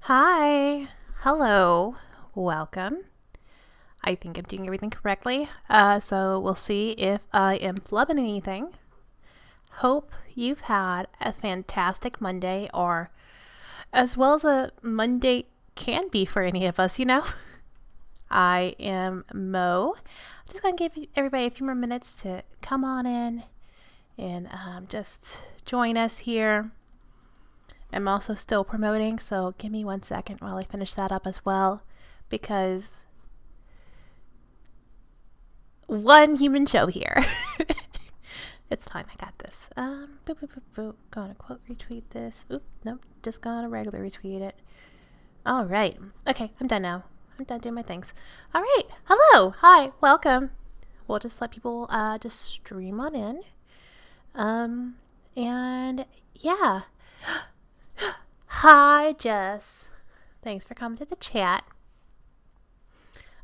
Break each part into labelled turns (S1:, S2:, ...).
S1: Hi, hello, welcome. I think I'm doing everything correctly. So we'll see if I am flubbing anything. Hope you've had a fantastic Monday, or as well as a Monday can be for any of us, I am Mo. I'm just gonna give everybody a few more minutes to come on in and just join us here. I'm also still promoting, so give me 1 second while I finish that up as well, because one human show here. It's time. I got this. Boop, boop, boop, boop. Gonna quote retweet this. Oop, nope. Just gonna regular retweet it. All right. Okay, I'm done now. I'm done doing my things. All right. Hello. Hi. Welcome. We'll just let people just stream on in. And yeah. Hi, Jess. Thanks for coming to the chat.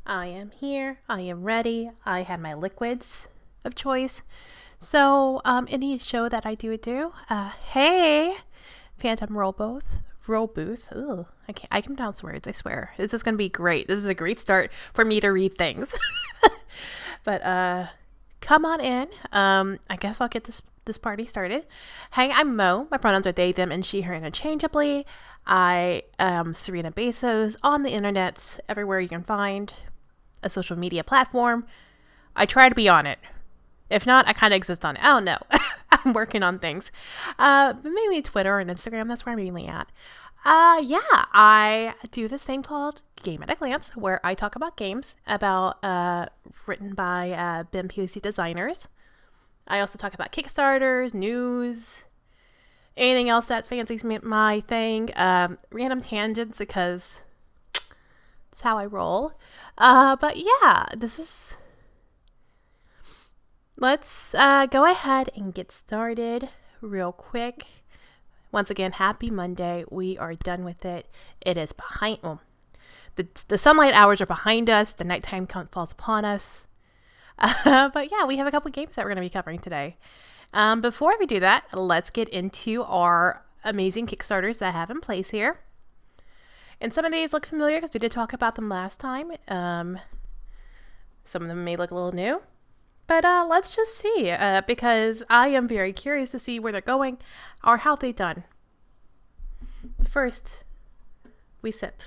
S1: I am here. I am ready. I have my liquids of choice. So, any show that I do, hey, Phantom Roll Booth. Ooh, I can pronounce words, I swear. This is going to be great. This is a great start for me to read things. But, come on in. I guess I'll get this party started. Hey, I'm Mo. My pronouns are they, them, and she, her interchangeably. I am Serena Bezos on the internet, everywhere you can find a social media platform. I try to be on it. If not, I kind of exist on it. I don't know. I'm working on things. But mainly Twitter and Instagram. That's where I'm mainly at. I do this thing called Game at a Glance, where I talk about games written by BIMPOC designers. I also talk about Kickstarters, news, anything else that fancies my thing. Random tangents, because it's how I roll. But yeah, let's go ahead and get started real quick. Once again, happy Monday. We are done with it. It is the sunlight hours are behind us. The nighttime falls upon us. But yeah, we have a couple games that we're going to be covering today. Before we do that, let's get into our amazing Kickstarters that I have in place here. And some of these look familiar because we did talk about them last time. Some of them may look a little new. But let's just see, because I am very curious to see where they're going or how they've done. First, we sip.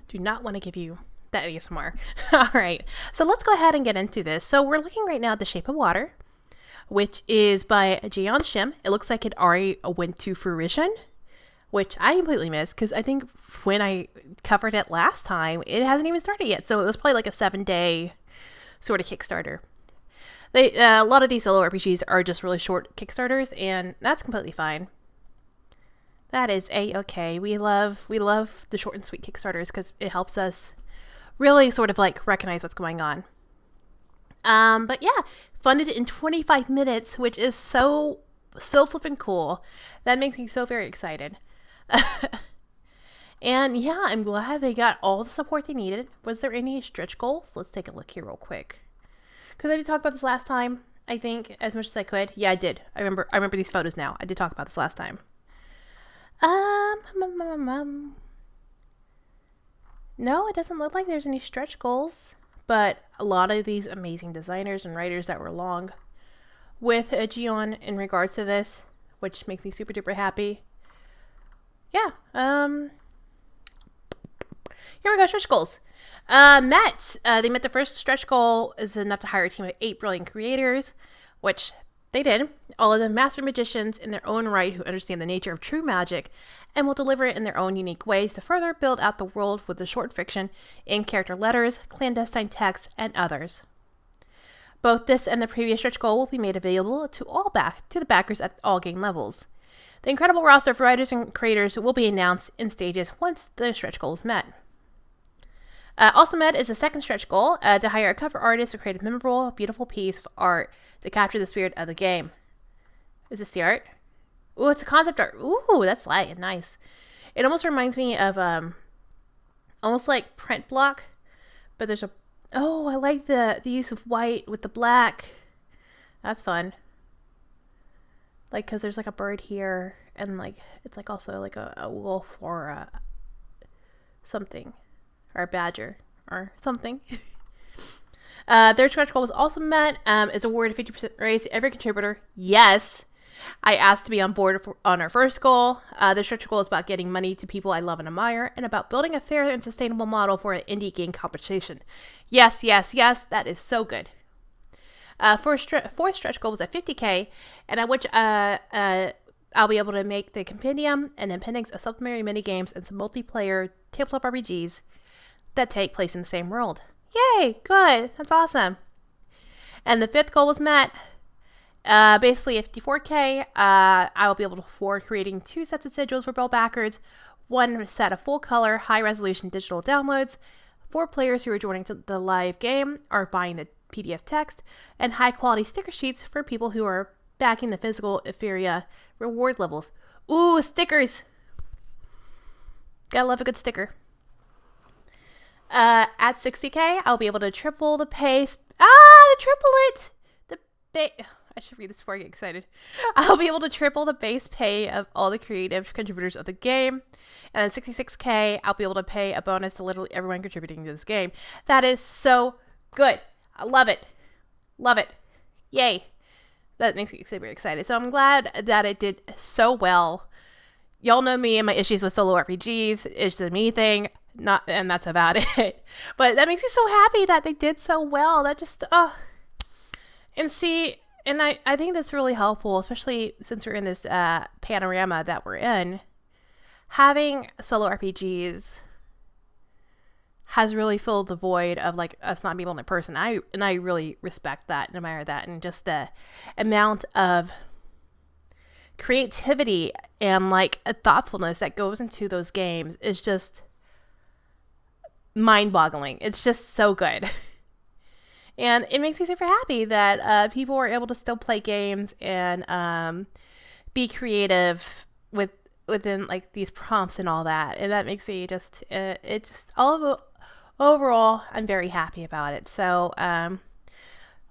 S1: Do not want to give you that ASMR. All right, so let's go ahead and get into this. So we're looking right now at The Shape of Water, which is by Jeon Shim. It looks like it already went to fruition, which I completely missed because I think when I covered it last time, it hasn't even started yet. So it was probably like a 7-day sort of Kickstarter. A lot of these solo RPGs are just really short Kickstarters, and that's completely fine. That is A-okay. We love the short and sweet Kickstarters because it helps us really sort of like recognize what's going on. But yeah, funded in 25 minutes, which is so flippin' cool. That makes me so very excited. And yeah, I'm glad they got all the support they needed. Was there any stretch goals? Let's take a look here real quick. Because I did talk about this last time, I think, as much as I could. Yeah, I did. I remember these photos now. I did talk about this last time. No, it doesn't look like there's any stretch goals, but a lot of these amazing designers and writers that were along with Jeon in regards to this, which makes me super duper happy. Yeah, here we go, stretch goals. They met the first stretch goal is enough to hire a team of 8 brilliant creators, which they did. All of them master magicians in their own right who understand the nature of true magic and will deliver it in their own unique ways to further build out the world with the short fiction, in-character letters, clandestine texts, and others. Both this and the previous stretch goal will be made available to the backers at all game levels. The incredible roster of writers and creators will be announced in stages once the stretch goal is met. Also met is the second stretch goal, to hire a cover artist to create a memorable, beautiful piece of art to capture the spirit of the game. Is this the art? Ooh, it's a concept art. Ooh, that's light. Nice. It almost reminds me of, almost like print block, but there's I like the use of white with the black. That's fun. Like, because there's like a bird here, and like it's like also like a wolf or something, or a badger or something. Their stretch goal was also met. It's awarded 50% raise to every contributor. Yes, I asked to be on board on our first goal. The stretch goal is about getting money to people I love and admire, and about building a fair and sustainable model for an indie game competition. Yes, yes, yes, that is so good. Fourth stretch goal was at 50K, and at which I'll be able to make the compendium and appendix of supplementary mini games and some multiplayer tabletop RPGs that take place in the same world. Yay! Good. That's awesome. And the fifth goal was met. Basically, at 54K, I will be able to afford creating 2 sets of sigils for Bell backers, 1 set of full-color, high-resolution digital downloads, 4 players who are joining the live game are buying the PDF text, and high-quality sticker sheets for people who are backing the physical Fieri reward levels. Ooh, stickers! Gotta love a good sticker. At 60K, I'll be able to triple the pace. The triplet! I should read this before I get excited. I'll be able to triple the base pay of all the creative contributors of the game. And then 66K, I'll be able to pay a bonus to literally everyone contributing to this game. That is so good. I love it. Love it. Yay. That makes me super excited. So I'm glad that it did so well. Y'all know me and my issues with solo RPGs. It's a me thing. And that's about it. But that makes me so happy that they did so well. That just, and I think that's really helpful, especially since we're in this panorama that we're in. Having solo RPGs has really filled the void of like us not being able to in person. I really respect that and admire that, and just the amount of creativity and like a thoughtfulness that goes into those games is just mind-boggling. It's just so good. And it makes me super happy that people are able to still play games and be creative within like these prompts and all that. And that makes me just overall, I'm very happy about it. So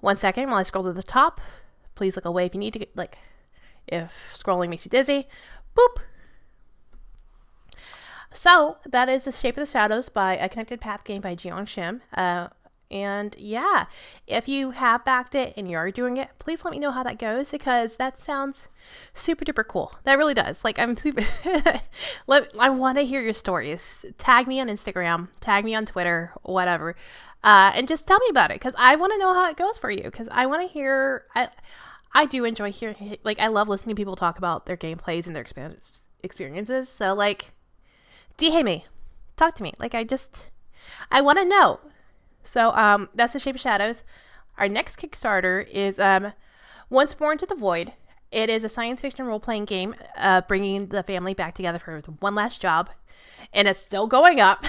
S1: 1 second while I scroll to the top. Please look away if you need to, like, if scrolling makes you dizzy. Boop. So that is The Shape of the Shadows by A Connected Path game by Jiang Shim. And yeah, if you have backed it and you are doing it, please let me know how that goes, because that sounds super duper cool. That really does. Like, I'm super I want to hear your stories. Tag me on Instagram, tag me on Twitter, whatever. And just tell me about it, because I want to know how it goes for you, because I want to hear, I do enjoy hearing, like, I love listening to people talk about their gameplays and their experiences. So, like, DM me, talk to me. Like, I want to know. So that's The Shape of Shadows. Our next Kickstarter is Once More Into the Void. It is a science fiction role-playing game bringing the family back together for one last job. And it's still going up.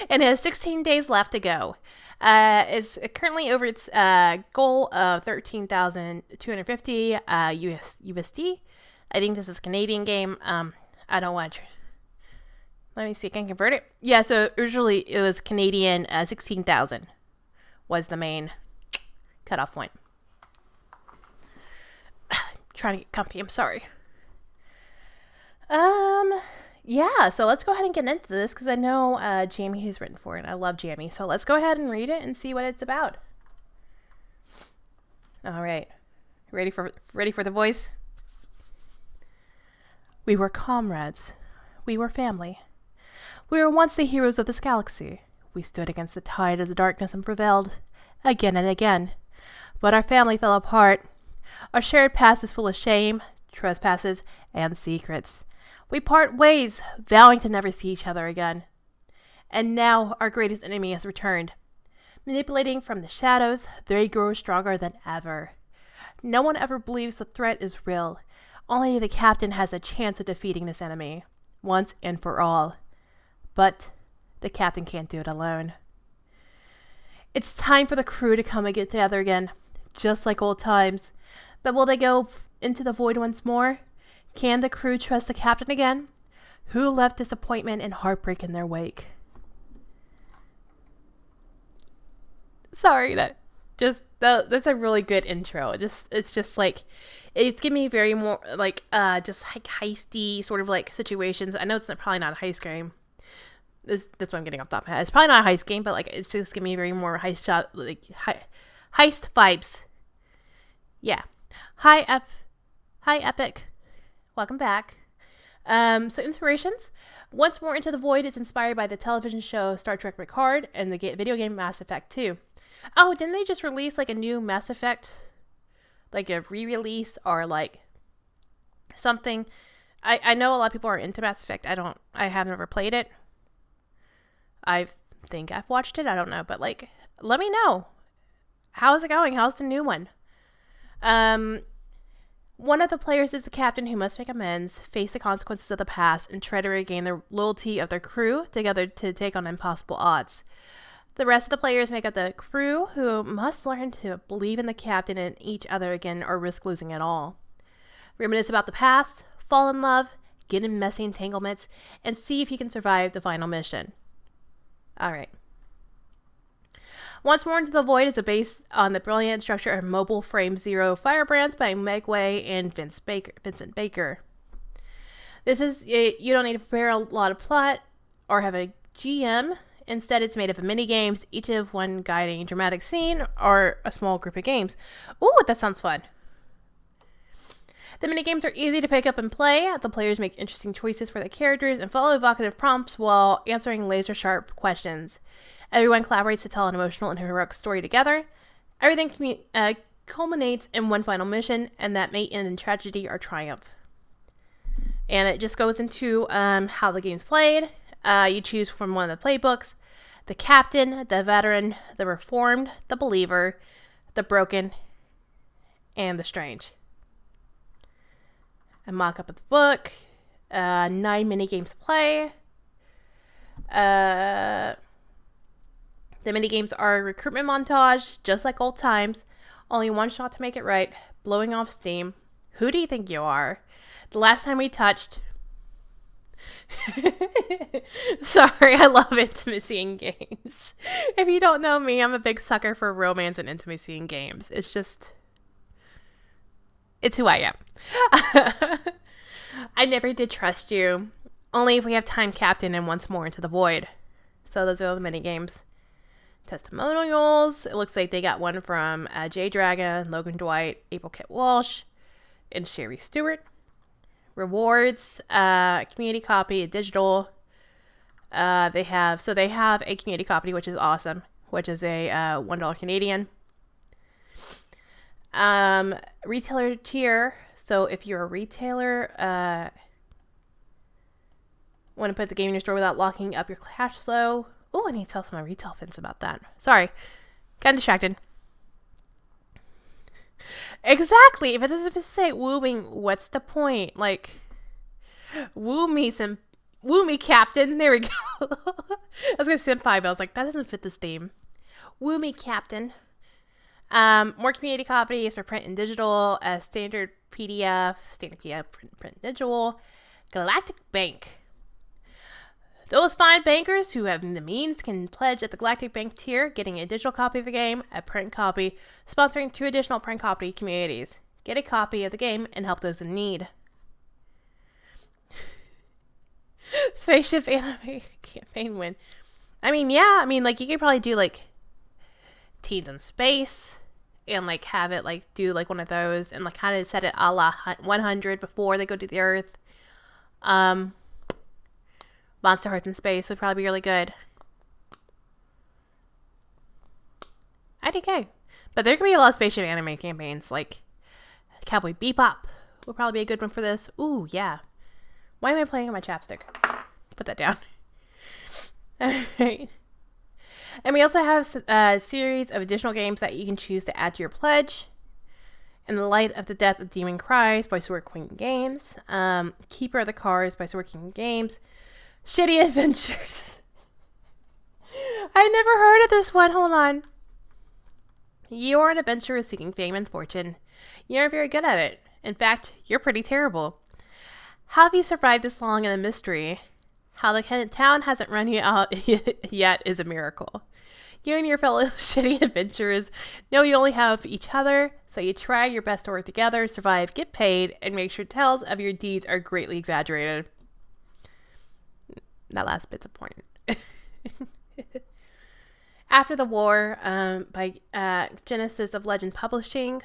S1: And it has 16 days left to go. It's currently over its goal of 13,250 USD. I think this is a Canadian game. I don't want to... Let me see if I can convert it. Yeah, so originally it was Canadian, 16,000 was the main cutoff point. Trying to get comfy, I'm sorry. Yeah, so let's go ahead and get into this, because I know Jamie has written for it. I love Jamie. So let's go ahead and read it and see what it's about. All right. Ready for the voice? We were comrades. We were family. We were once the heroes of this galaxy. We stood against the tide of the darkness and prevailed, again and again. But our family fell apart. Our shared past is full of shame, trespasses, and secrets. We part ways, vowing to never see each other again. And now our greatest enemy has returned. Manipulating from the shadows, they grow stronger than ever. No one ever believes the threat is real. Only the captain has a chance of defeating this enemy, once and for all. But the captain can't do it alone. It's time for the crew to come and get together again, just like old times. But will they go into the void once more? Can the crew trust the captain again? Who left disappointment and heartbreak in their wake? Sorry, that's a really good intro. It's just like, It's giving me very more like just like heisty sort of like situations. I know it's probably not a heist game. That's what I'm getting off the top of my head. It's probably not a heist game, but like it's just giving me very more heist shot like heist vibes. Yeah. Hi Epic. Welcome back. So inspirations. Once More Into the Void is inspired by the television show Star Trek Picard and the video game Mass Effect 2. Oh, didn't they just release like a new Mass Effect, like a re-release or like something? I know a lot of people are into Mass Effect. I have never played it. I think I've watched it. I don't know, but like, let me know. How is it going? How's the new one? One of the players is the captain who must make amends, face the consequences of the past, and try to regain the loyalty of their crew together to take on impossible odds. The rest of the players make up the crew who must learn to believe in the captain and each other again or risk losing it all. Reminisce about the past, fall in love, get in messy entanglements, and see if you can survive the final mission. Alright. Once More Into the Void is based on the brilliant structure of Mobile Frame Zero Firebrands by Meg Way and Vincent Baker. This is, you don't need to prepare a lot of plot or have a GM. Instead, it's made up of mini games, each of one guiding dramatic scene or a small group of games. Ooh, that sounds fun. The minigames are easy to pick up and play. The players make interesting choices for their characters and follow evocative prompts while answering laser-sharp questions. Everyone collaborates to tell an emotional and heroic story together. Everything culminates in one final mission, and that may end in tragedy or triumph. And it just goes into how the game's played. You choose from one of the playbooks: the captain, the veteran, the reformed, the believer, the broken, and the strange. A mock-up of the book. 9 mini games to play. The minigames are a recruitment montage, just like old times. Only one shot to make it right. Blowing off steam. Who do you think you are? The last time we touched... Sorry, I love intimacy in games. If you don't know me, I'm a big sucker for romance and intimacy in games. It's just... It's who I am. I never did trust you. Only if we have Time Captain and Once More Into the Void. So those are the minigames. Testimonials. It looks like they got one from Jay Dragon, Logan Dwight, April Kit Walsh, and Sherry Stewart. Rewards, community copy, digital. They have a community copy, which is awesome, which is a $1 Canadian. Retailer tier. So if you're a retailer, want to put the game in your store without locking up your cash flow. Oh, I need to tell some of my retail fans about that. Sorry. Got distracted. Exactly. If it doesn't say wooing, what's the point? Like, woo me, Captain. There we go. I was going to senpai, but I was like, that doesn't fit this theme. Woo me, Captain. More community copies for print and digital, standard PDF, print digital. Galactic Bank. Those fine bankers who have the means can pledge at the Galactic Bank tier, getting a digital copy of the game, a print copy, sponsoring 2 additional print copy communities. Get a copy of the game and help those in need. Spaceship anime campaign win. I mean, yeah, like you could probably do like Teens in Space and like have it like do like one of those and like kind of set it a la 100 before they go to the Earth. Monster Hearts in Space would probably be really good. IDK. But there could be a lot of spaceship anime campaigns, like Cowboy Bebop would probably be a good one for this. Ooh, yeah. Why am I playing on my chapstick? Put that down. Alright. And we also have a series of additional games that you can choose to add to your pledge. In the Light of the Death of Demon Cries by Sword Queen Games. Keeper of the Cards by Sword Queen Games. Shitty Adventures. I never heard of this one. Hold on. You're an adventurer seeking fame and fortune. You aren't very good at it. In fact, you're pretty terrible. How have you survived this long in a mystery? How the town hasn't run you out yet is a miracle. You and your fellow shitty adventurers know you only have each other, so you try your best to work together, survive, get paid, and make sure tales of your deeds are greatly exaggerated. That last bit's important. After the War, by Genesis of Legend Publishing.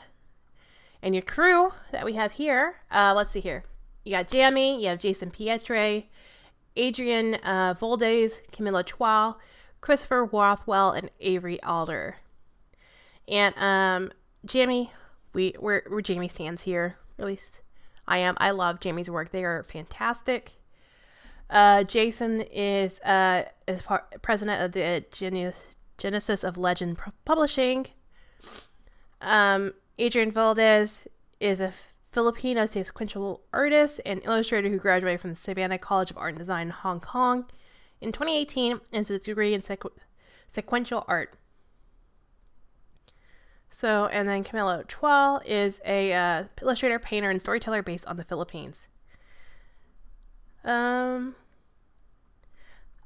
S1: And your crew that we have here, let's see here. You got Jamie, you have Jason Pietre, Adrian Voldes, Camilla Chua, Christopher Rothwell, and Avery Alder. And Jamie, we're Jamie stands here. At least I am. I love Jamie's work. They are fantastic. Jason is president of the Genesis of Legend Publishing. Adrian Valdez is a Filipino sequential artist and illustrator who graduated from the Savannah College of Art and Design in Hong Kong in 2018 and has a degree in sequential art. So, and then Camilo Chua is a illustrator, painter, and storyteller based on the Philippines.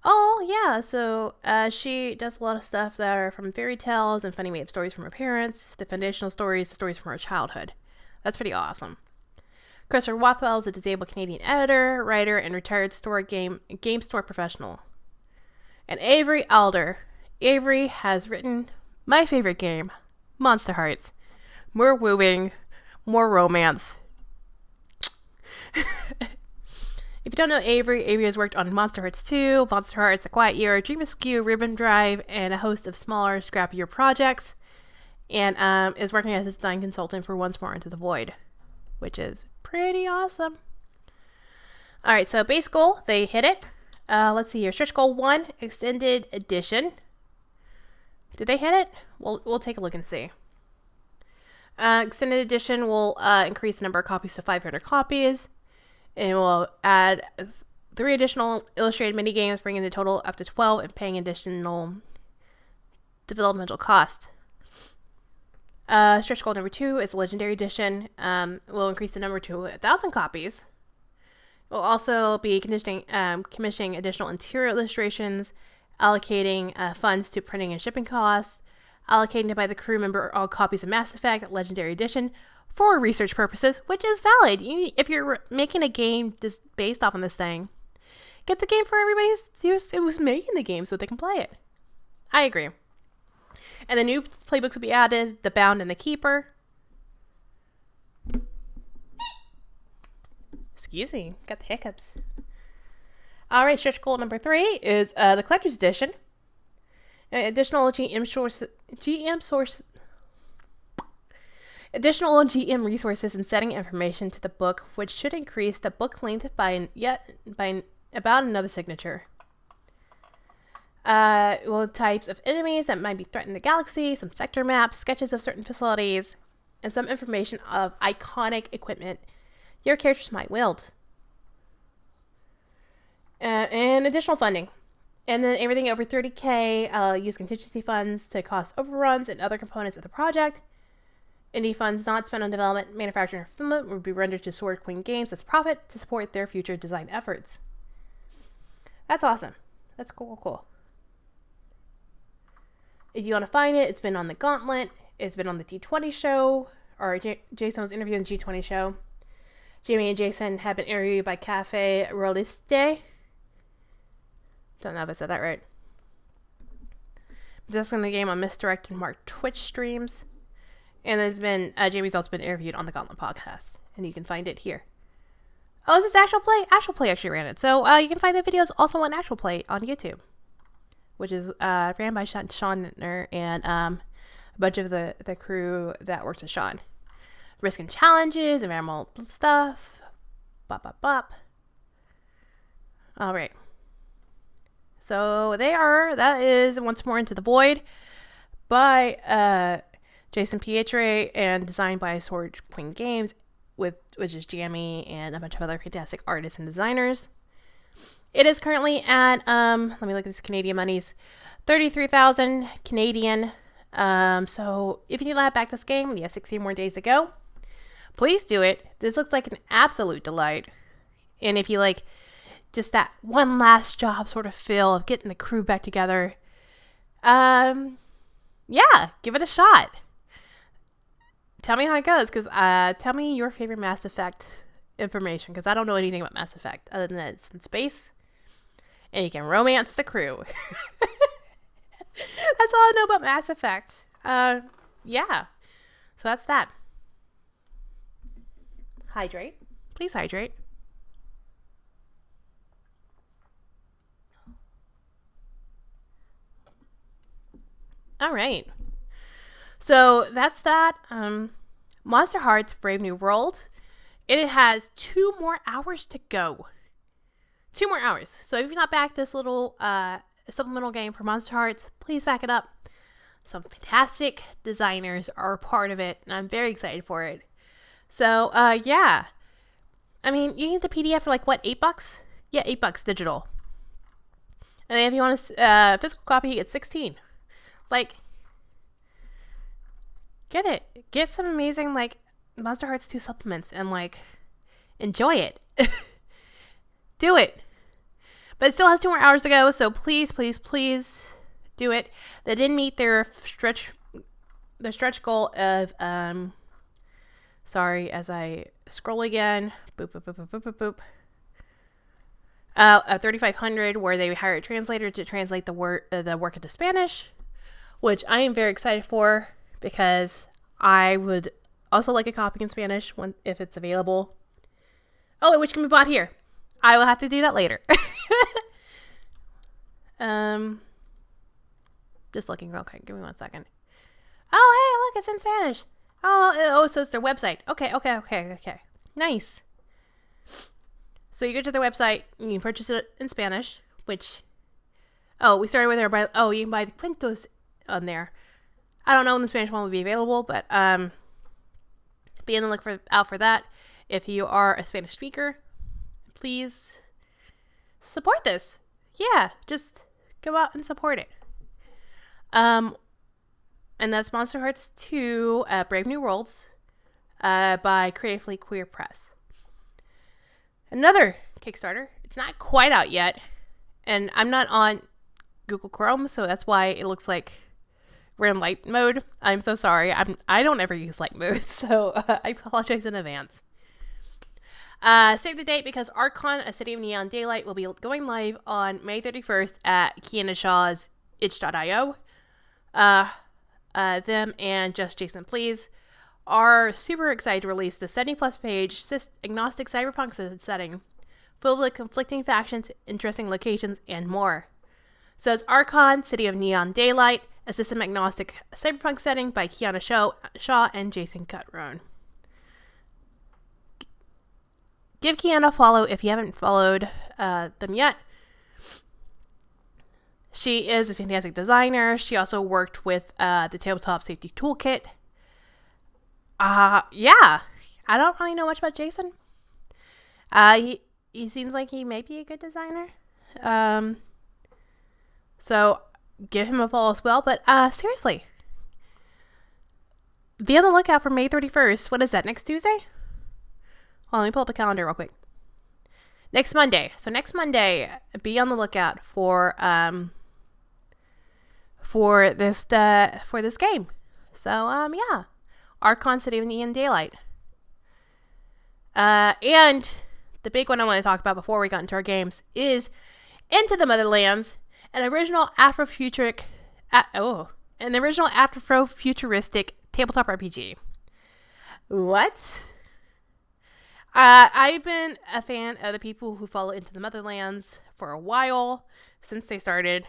S1: Oh, yeah, so she does a lot of stuff that are from fairy tales and funny made-up stories from her parents, the foundational stories, the stories from her childhood. That's pretty awesome. Christopher Rothwell is a disabled Canadian editor, writer, and retired game store professional. And Avery Alder. Avery has written my favorite game, Monster Hearts. More wooing, more romance. If you don't know Avery has worked on Monster Hearts 2, Monster Hearts, A Quiet Year, Dream Askew, Ribbon Drive, and a host of smaller, scrappier projects, and is working as a design consultant for Once More Into the Void, which is pretty awesome. Alright, so base goal, they hit it. Let's see here. Stretch goal 1, extended edition. Did they hit it? We'll take a look and see. Extended edition will increase the number of copies to 500 copies. And we'll add 3 additional illustrated minigames, bringing the total up to 12 and paying additional developmental cost. Stretch goal number 2 is a Legendary Edition. We'll increase the number to 1,000 copies. We'll also be commissioning additional interior illustrations, allocating funds to printing and shipping costs, allocating to buy the crew member all copies of Mass Effect Legendary Edition, for research purposes, which is valid. If you're making a game just based off on this thing, get the game for everybody who's making the game so they can play it. I agree. And the new playbooks will be added, The Bound and the Keeper. Excuse me, got the hiccups. Alright, stretch goal number 3 is the Collector's Edition. Additional GM resources and setting information to the book, which should increase the book length by about another signature. Types of enemies that might be threatening the galaxy, some sector maps, sketches of certain facilities, and some information of iconic equipment your characters might wield. And additional funding. And then everything over 30K, use contingency funds to cost overruns and other components of the project. Indie funds not spent on development, manufacturing, or fulfillment will be rendered to Sword Queen Games as profit to support their future design efforts. That's awesome. That's cool. If you want to find it, it's been on the Gauntlet. It's been on the G20 show, or Jason was interviewed on the G20 show. Jamie and Jason have been interviewed by Cafe Roliste. Don't know if I said that right. Discussing the game on Misdirected Mark Twitch streams. And there's been, Jamie's also been interviewed on the Gauntlet podcast. And you can find it here. Oh, is this Actual Play? Actual Play actually ran it. So you can find the videos also on Actual Play on YouTube. Which is ran by Sean Nittner and a bunch of the crew that works with Sean. Risk and challenges, environmental stuff. Bop. Alright. So that is Once More Into the Void by Jason Pietre and designed by Sword Queen Games, which is Jamie and a bunch of other fantastic artists and designers. It is currently at, let me look at this Canadian monies, 33,000 Canadian. So if you need to back this game, you have 16 more days to go. Please do it. This looks like an absolute delight. And if you like just that one last job sort of feel of getting the crew back together, Yeah, give it a shot. Tell me how it goes, because tell me your favorite Mass Effect information, because I don't know anything about Mass Effect other than that it's in space and you can romance the crew. That's all I know about Mass Effect. Yeah. So that's that. Hydrate. Please hydrate. All right. So that's that. Monster Hearts Brave New World. It has 2 more hours to go. 2 more hours. So if you've not backed this little supplemental game for Monster Hearts, please back it up. Some fantastic designers are a part of it, and I'm very excited for it. So, yeah. I mean, you get the PDF for like, what, $8? Yeah, $8 digital. And then if you want a physical copy, it's $16. Like, get it. Get some amazing, like, Monster Hearts 2 supplements and, like, enjoy it. Do it. But it still has 2 more hours to go, so please, please, please do it. They didn't meet their stretch goal of, sorry, as I scroll again, boop, boop, boop, boop, boop, boop, boop. 3,500, where they hired a translator to translate the work into Spanish, which I am very excited for, because I would also like a copy in Spanish if it's available. Oh, which can be bought here. I will have to do that later. Just looking real quick. Give me 1 second. Oh, hey, look, it's in Spanish. Oh, so it's their website. Okay. Nice. So you go to their website, you can purchase it in Spanish, which, we started with their, you can buy the Cuentos on there. I don't know when the Spanish one will be available, but be on the look out for that. If you are a Spanish speaker, please support this. Yeah, just go out and support it. And that's Monster Hearts 2, Brave New Worlds, by Creatively Queer Press. Another Kickstarter. It's not quite out yet, and I'm not on Google Chrome, so that's why it looks like we're in light mode. I'm so sorry. I don't ever use light mode, so I apologize in advance. Save the date, because Arcon, A City of Neon Daylight, will be going live on May 31st at Kiana Shaw's itch.io. Them and Just Jason Please are super excited to release the 70-plus page agnostic cyberpunk setting filled with conflicting factions, interesting locations, and more. So it's Arcon, City of Neon Daylight, a system-agnostic cyberpunk setting by Kiana Shaw and Jason Cutrone. Give Kiana a follow if you haven't followed them yet. She is a fantastic designer. She also worked with the Tabletop Safety Toolkit. Yeah. I don't really know much about Jason. He seems like he may be a good designer. So give him a follow as well. But seriously, be on the lookout for May 31st. What is that, next Tuesday? Well, let me pull up a calendar real quick. Next Monday. So next Monday, be on the lookout for this game. So yeah, Arcon, City of Neon Daylight. And the big one I want to talk about before we got into our games is Into the Motherlands, an original Afrofuturistic tabletop RPG. What? I've been a fan of the people who follow Into the Motherlands for a while, since they started.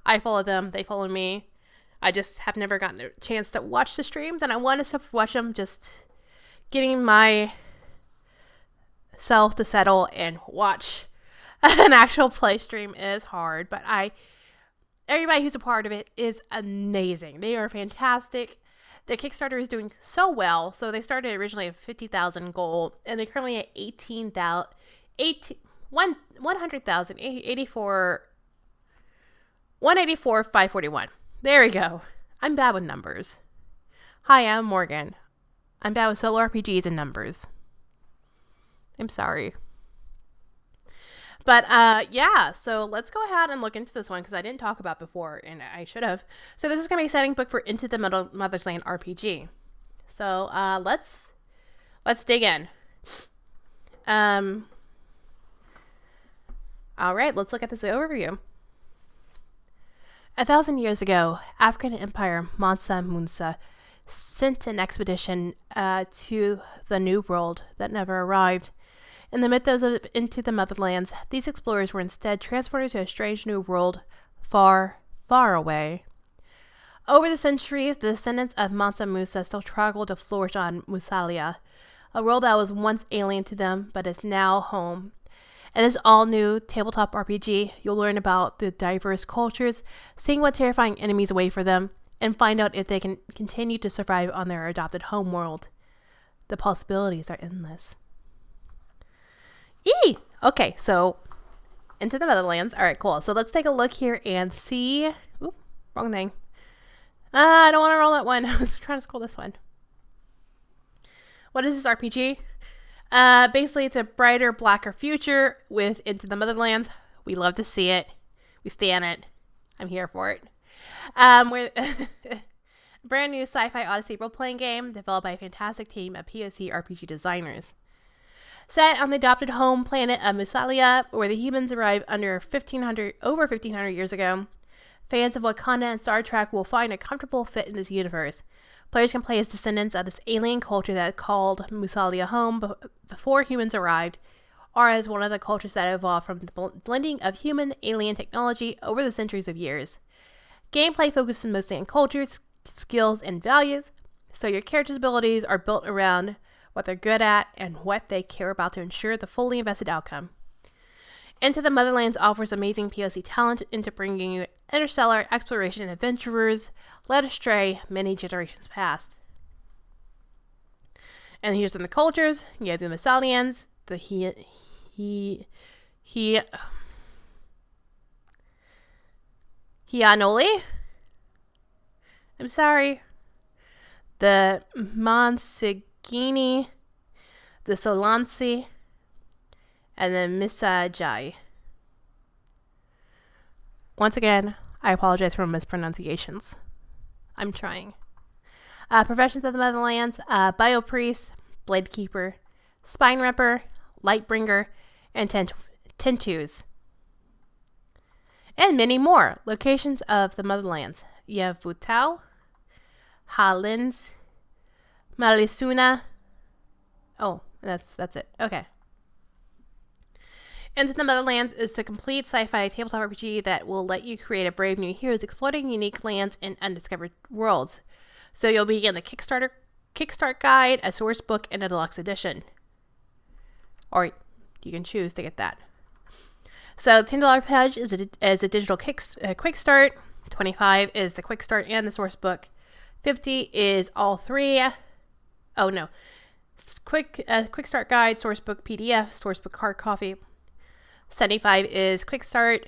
S1: I follow them, they follow me. I just have never gotten a chance to watch the streams, and I want to watch them. Just getting myself to settle and watch an actual play stream is hard, but everybody who's a part of it is amazing. They are fantastic. The Kickstarter is doing so well. So they started originally at 50,000 goal, and they're currently at 184,541. There we go. I'm bad with numbers. Hi, I'm Morgan. I'm bad with solo RPGs and numbers. I'm sorry. But yeah, so let's go ahead and look into this one because I didn't talk about before and I should have. So this is going to be a setting book for Into the Motherlands RPG. So let's dig in. All right, let's look at this overview. 1,000 years ago, African Empire Mansa Musa sent an expedition to the New World that never arrived. In the mythos of Into the Motherlands, these explorers were instead transported to a strange new world far, far away. Over the centuries, the descendants of Mansa Musa still struggled to flourish on Musalia, a world that was once alien to them but is now home. In this all-new tabletop RPG, you'll learn about the diverse cultures, seeing what terrifying enemies await for them, and find out if they can continue to survive on their adopted homeworld. The possibilities are endless. Okay, so Into the Motherlands. All right, cool. So let's take a look here and see. Oop, wrong thing. I don't want to roll that one. I was trying to scroll this one. What is this RPG? Basically, it's a brighter, blacker future with Into the Motherlands. We love to see it. We stand it. I'm here for it. We're brand new sci-fi odyssey role-playing game developed by a fantastic team of POC RPG designers. Set on the adopted home planet of Musalia, where the humans arrived over 1,500 years ago, fans of Wakanda and Star Trek will find a comfortable fit in this universe. Players can play as descendants of this alien culture that called Musalia home before humans arrived, or as one of the cultures that evolved from the blending of human-alien technology over the centuries of years. Gameplay focuses mostly on cultures, skills, and values, so your character's abilities are built around what they're good at, and what they care about to ensure the fully invested outcome. Into the Motherlands offers amazing POC talent into bringing you interstellar exploration and adventurers led astray many generations past. And here's in the cultures. You have the Masalians, the Hianoli. I'm sorry. The Monsigini, the Solansi, and the Misajai. Once again, I apologize for mispronunciations. I'm trying. Professions of the Motherlands, Biopriest, Blade Keeper, Spine Ripper, Lightbringer, and Tentus. And many more. Locations of the Motherlands. You have Vutau, Halins, Malisuna. Oh, that's it. Okay. Into the Motherlands is the complete sci-fi tabletop RPG that will let you create a brave new heroes exploring unique lands and undiscovered worlds. So you'll begin the Kickstart guide, a source book, and a deluxe edition. Or you can choose to get that. So $10 pledge is a digital quick start. $25 is the quick start and the source book. $50 is all three. Oh no, quick start guide, source book PDF, source book hard copy. $75 is quick start,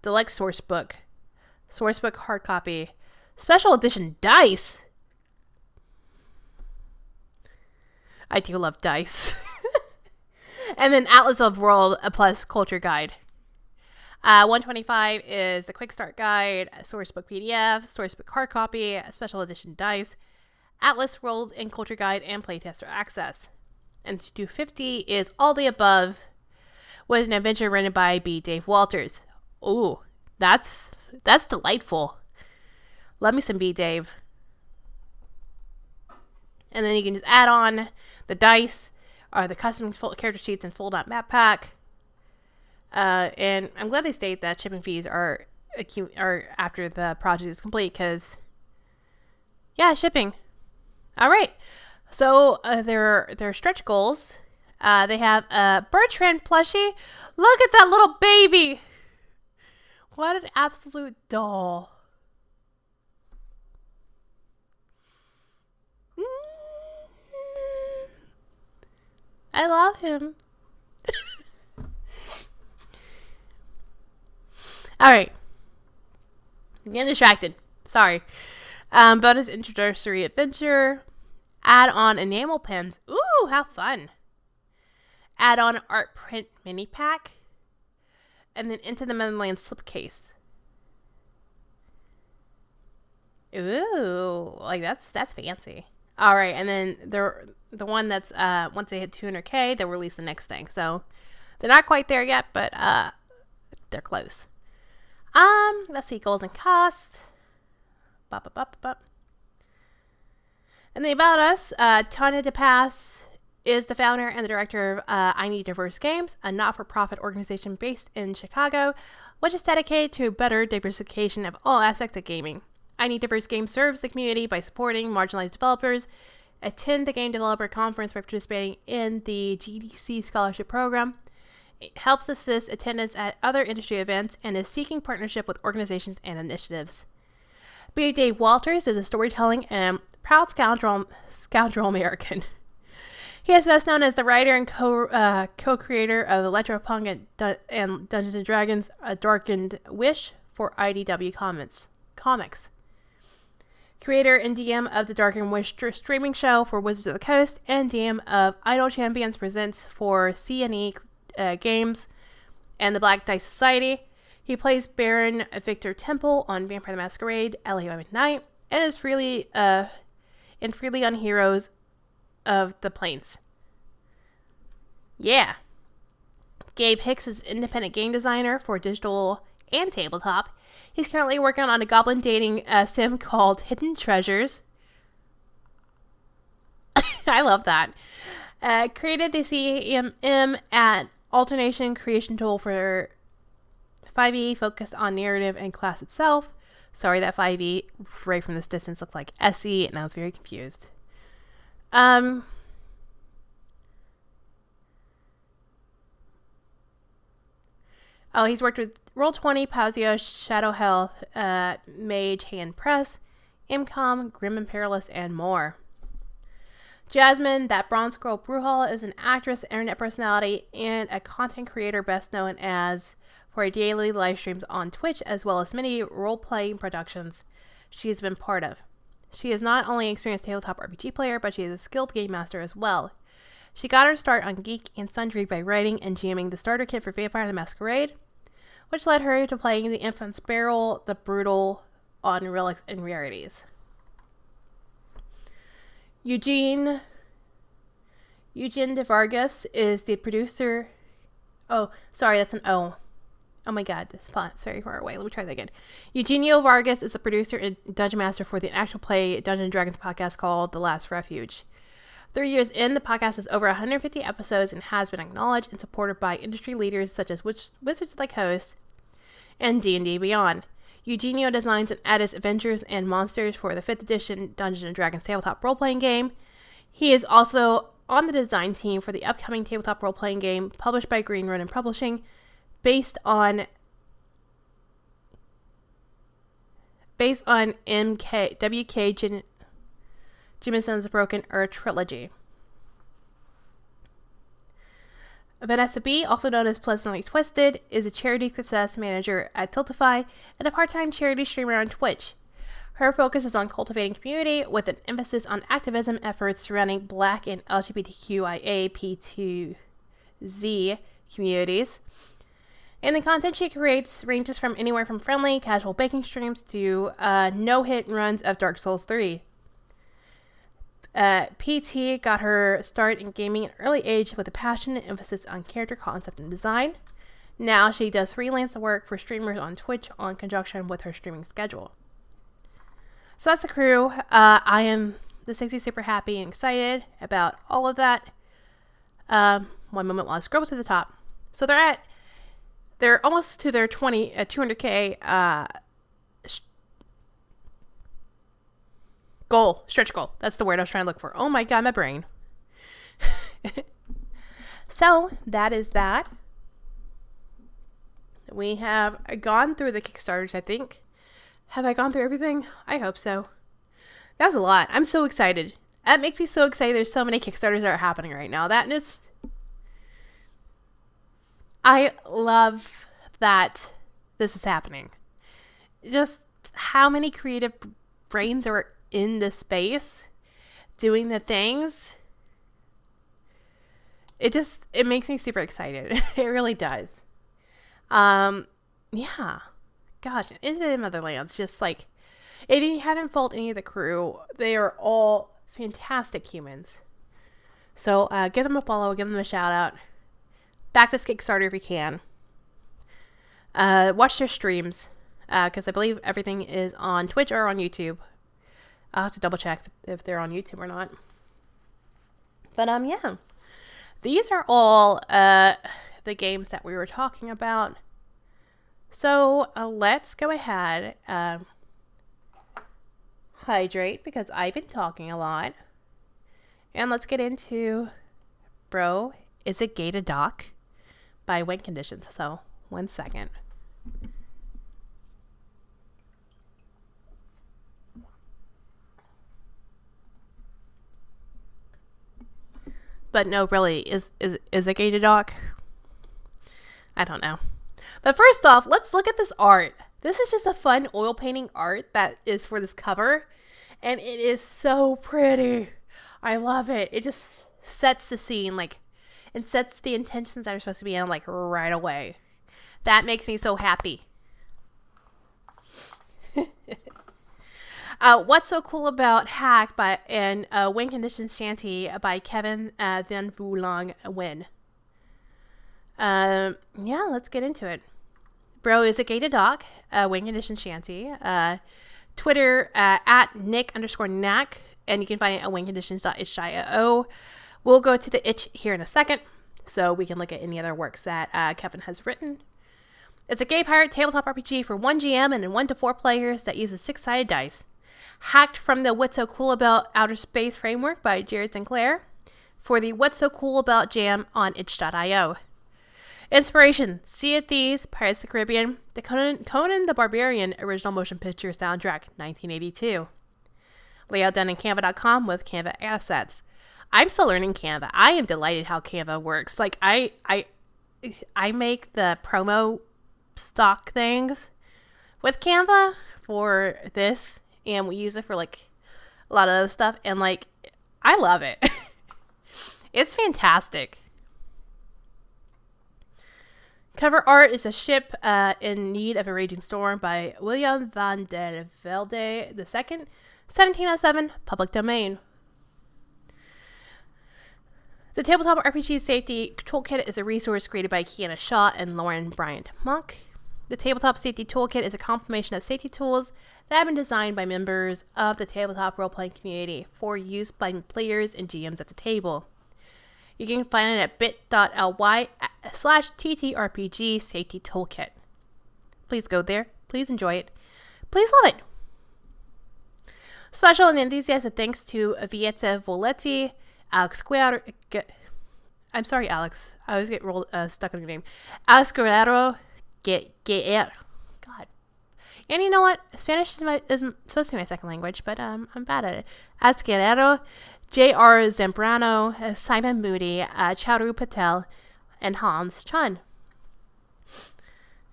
S1: deluxe source book hard copy, special edition dice. I do love dice. And then Atlas of World plus culture guide. $125 is the quick start guide, source book PDF, source book hard copy, special edition dice, Atlas World and culture guide, and playtester access. And $250 is all the above, with an adventure written by B. Dave Walters. Ooh, that's delightful. Love me some B. Dave. And then you can just add on the dice, or the custom character sheets and fold-out map pack. And I'm glad they state that shipping fees are after the project is complete, because, yeah, shipping. All right. So their stretch goals. They have a Bertrand plushie. Look at that little baby. What an absolute doll. I love him. All right. I'm getting distracted. Sorry. Bonus introductory adventure. Add on enamel pens. Ooh, how fun. Add on art print mini pack. and then Into the Motherlands slipcase. Ooh, like that's fancy. All right, and then the one that's once they hit 200K, they'll release the next thing. So they're not quite there yet, but they're close. Let's see, goals and costs. And the About Us, Tanya DePass is the founder and the director of I Need Diverse Games, a not-for-profit organization based in Chicago, which is dedicated to better diversification of all aspects of gaming. I Need Diverse Games serves the community by supporting marginalized developers, attend the Game Developer Conference by participating in the GDC Scholarship Program. It helps assist attendance at other industry events and is seeking partnership with organizations and initiatives. B. Dave Walters is a storytelling and proud scoundrel American. He is best known as the writer and co-creator of Electropunk and Dungeons & Dragons: A Darkened Wish for IDW Comics. Creator and DM of the Darkened Wish streaming show for Wizards of the Coast, and DM of Idol Champions Presents for C&E Games and the Black Dice Society. He plays Baron Victor Temple on Vampire the Masquerade, LA by Midnight, and is freely on Heroes of the Plains. Yeah. Gabe Hicks is independent game designer for digital and tabletop. He's currently working on a goblin dating sim called Hidden Treasures. I love that. Created the CMM at alternation creation tool for 5e, focused on narrative and class itself. Sorry, that 5e right from this distance looked like SE, and I was very confused. He's worked with Roll20, Pazio, Shadow Health, Mage Hand Press, Imcom, Grim and Perilous, and more. Jasmine, that Bronze Girl Brewhall, is an actress, internet personality, and a content creator best known as for her daily live streams on Twitch, as well as many role-playing productions she has been part of. She is not only an experienced tabletop RPG player, but she is a skilled game master as well. She got her start on Geek and Sundry by writing and GMing the starter kit for Vampire the Masquerade, which led her to playing the Infant Sparrow the Brutal on Relics and Rarities. Eugenio Vargas is the producer. Oh, sorry, that's an O. Oh my god, this font's very far away. Let me try that again. Eugenio Vargas is the producer and dungeon master for the actual play Dungeons & Dragons podcast called The Last Refuge. 3 years in, the podcast has over 150 episodes and has been acknowledged and supported by industry leaders such as Wizards of the Coast and D&D Beyond. Eugenio designs and edits adventures and monsters for the 5th edition Dungeons & Dragons tabletop role-playing game. He is also on the design team for the upcoming tabletop role-playing game published by Green Ronin Publishing, based on W.K. Jemisin's Broken Earth trilogy. Vanessa B., also known as Pleasantly Twisted, is a charity success manager at Tiltify and a part-time charity streamer on Twitch. Her focus is on cultivating community with an emphasis on activism efforts surrounding Black and LGBTQIA+P2Z communities. And the content she creates ranges from anywhere from friendly, casual baking streams to no-hit runs of Dark Souls 3. PT got her start in gaming at an early age with a passion and emphasis on character concept and design. Now she does freelance work for streamers on Twitch in conjunction with her streaming schedule. So that's the crew. I am the Sexy super happy and excited about all of that. One moment while I scroll to the top. So they're almost to their 200K stretch goal. That's the word I was trying to look for. Oh my god, my brain. So that is that. We have gone through the Kickstarters, I think. Have I gone through everything? I hope so. That was a lot. I'm so excited. That makes me so excited. There's so many Kickstarters that are happening right now. I love that this is happening. Just how many creative brains are in this space doing the things. It makes me super excited. It really does. Yeah. Gosh, into the Motherlands. Just like, if you haven't followed any of the crew, they are all fantastic humans. So give them a follow, give them a shout out. Back this Kickstarter if you can. Watch their streams, because I believe everything is on Twitch or on YouTube. I'll have to double check if they're on YouTube or not. But yeah, these are all the games that we were talking about. So let's go ahead, hydrate, because I've been talking a lot, and let's get into Bro, Is It Gay to Dock by Win Conditions. So 1 second. But no, really, is it gay to dock? I don't know. But first off, let's look at this art. This is just a fun oil painting art that is for this cover. And it is so pretty. I love it. It just sets the scene, like, it sets the intentions that are supposed to be in, like, right away. That makes me so happy. What's so cool about Hack and Win Conditions Shanty by Kevin Van Vulong Win? Yeah, let's get into it. Bro, Is It Gay to Dock? Win Conditions Shanty. Twitter at Nick_Knack, and you can find it at winconditions.itch.io. We'll go to the itch here in a second, so we can look at any other works that Kevin has written. It's a gay pirate tabletop RPG for 1 GM and 1 to 4 players that uses 6-sided dice. Hacked from the What's So Cool About Outer Space framework by Jared Sinclair for the What's So Cool About Jam on itch.io. Inspiration: Sea of Thieves, Pirates of the Caribbean, the Conan the Barbarian original motion picture soundtrack, 1982. Layout done in Canva.com with Canva assets. I'm still learning Canva. I am delighted how Canva works. Like, I make the promo stock things with Canva for this, and we use it for, like, a lot of other stuff, and, like, I love it. It's fantastic. Cover art is a ship in need of a raging storm by William van der Velde II, 1707, public domain. The Tabletop RPG Safety Toolkit is a resource created by Kiana Shaw and Lauren Bryant Monk. The Tabletop Safety Toolkit is a compilation of safety tools that have been designed by members of the tabletop role-playing community for use by players and GMs at the table. You can find it at bit.ly/TTRPG Safety Toolkit. Please go there. Please enjoy it. Please love it. Special and enthusiastic thanks to Vieta Voletti, Alex Guerrero. I'm sorry, Alex. I always get stuck on your name. Alex Guerrero. God. And you know what? Spanish is supposed to be my second language, but I'm bad at it. Alex Guerrero, J.R. Zambrano, Simon Moody, Chauru Patel, and Hans Chun.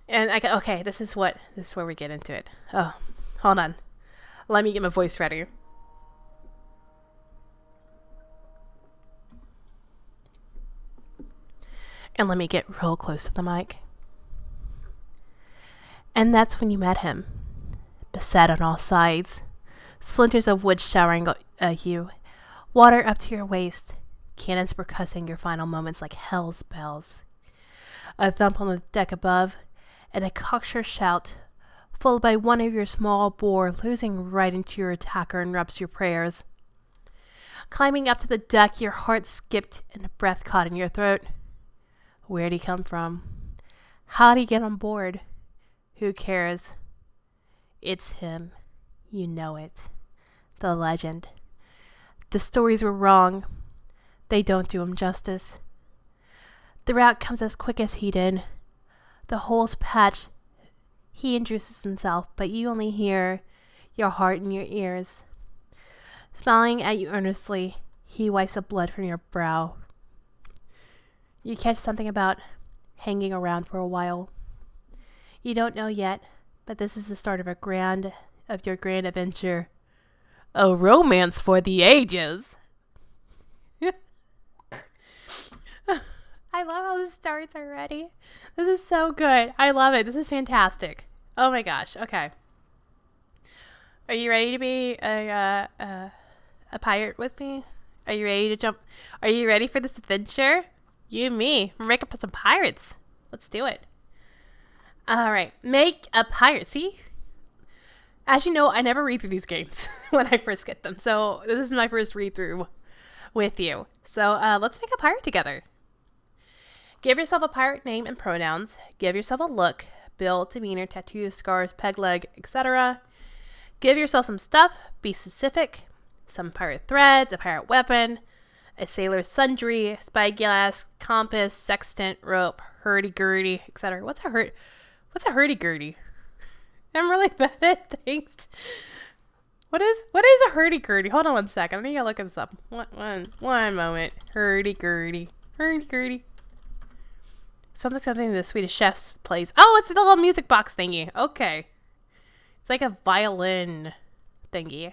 S1: And okay, this is where we get into it. Oh, hold on. Let me get my voice ready. And let me get real close to the mic. And that's when you met him. Beset on all sides. Splinters of wood showering at you. Water up to your waist. Cannons percussing your final moments like hell's bells. A thump on the deck above, and a cocksure shout, followed by one of your small bore losing right into your attacker interrupts your prayers. Climbing up to the deck, your heart skipped and a breath caught in your throat. Where'd he come from? How'd he get on board? Who cares? It's him. You know it. The legend. The stories were wrong. They don't do him justice. The route comes as quick as he did. The holes patched. He introduces himself, but you only hear your heart in your ears. Smiling at you earnestly, he wipes the blood from your brow. You catch something about hanging around for a while. You don't know yet, but this is the start of your grand adventure. A romance for the ages. I love how this starts already. This is so good. I love it. This is fantastic. Oh my gosh. Okay. Are you ready to be a pirate with me? Are you ready to jump? Are you ready for this adventure? You and me. We're making some pirates. Let's do it. All right. Make a pirate. See? As you know, I never read through these games when I first get them. So this is my first read through with you. So let's make a pirate together. Give yourself a pirate name and pronouns. Give yourself a look, build, demeanor, tattoos, scars, peg leg, etc. Give yourself some stuff. Be specific. Some pirate threads, a pirate weapon, a sailor's sundry, spyglass, compass, sextant, rope, hurdy-gurdy, etc. What's a hurdy-gurdy? I'm really bad at things. What is a hurdy-gurdy? Hold on one second. I need to look this up. One moment. Hurdy-gurdy. Hurdy-gurdy. Something the Swedish Chefs plays. Oh, it's the little music box thingy. Okay. It's like a violin thingy.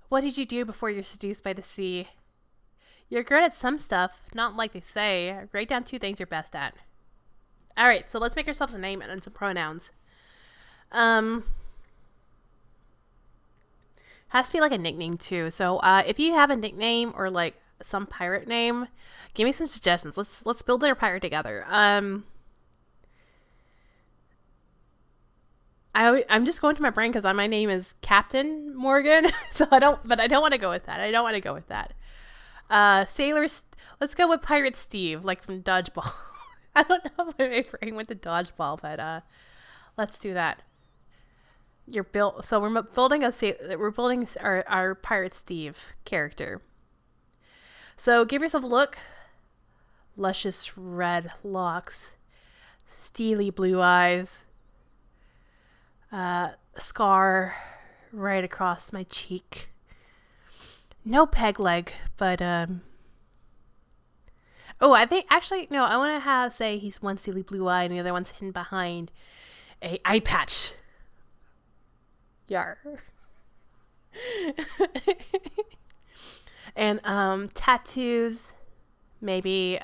S1: What did you do before you're seduced by the sea? You're good at some stuff, not like they say. Write down 2 things you're best at. Alright, so let's make ourselves a name and then some pronouns. Has to be like a nickname too. So if you have a nickname or like some pirate name, give me some suggestions. Let's build our pirate together. I'm just going to my brain because my name is Captain Morgan, so I don't want to go with that. Sailors. Let's go with Pirate Steve, like from Dodgeball. I don't know if my brain went to Dodgeball, but let's do that. We're building our Pirate Steve character. So give yourself a look. Luscious red locks, steely blue eyes, scar right across my cheek. No peg leg, but oh, I think actually no. I want to say he's one steely blue eye and the other one's hidden behind a eye patch. Yar. And tattoos, maybe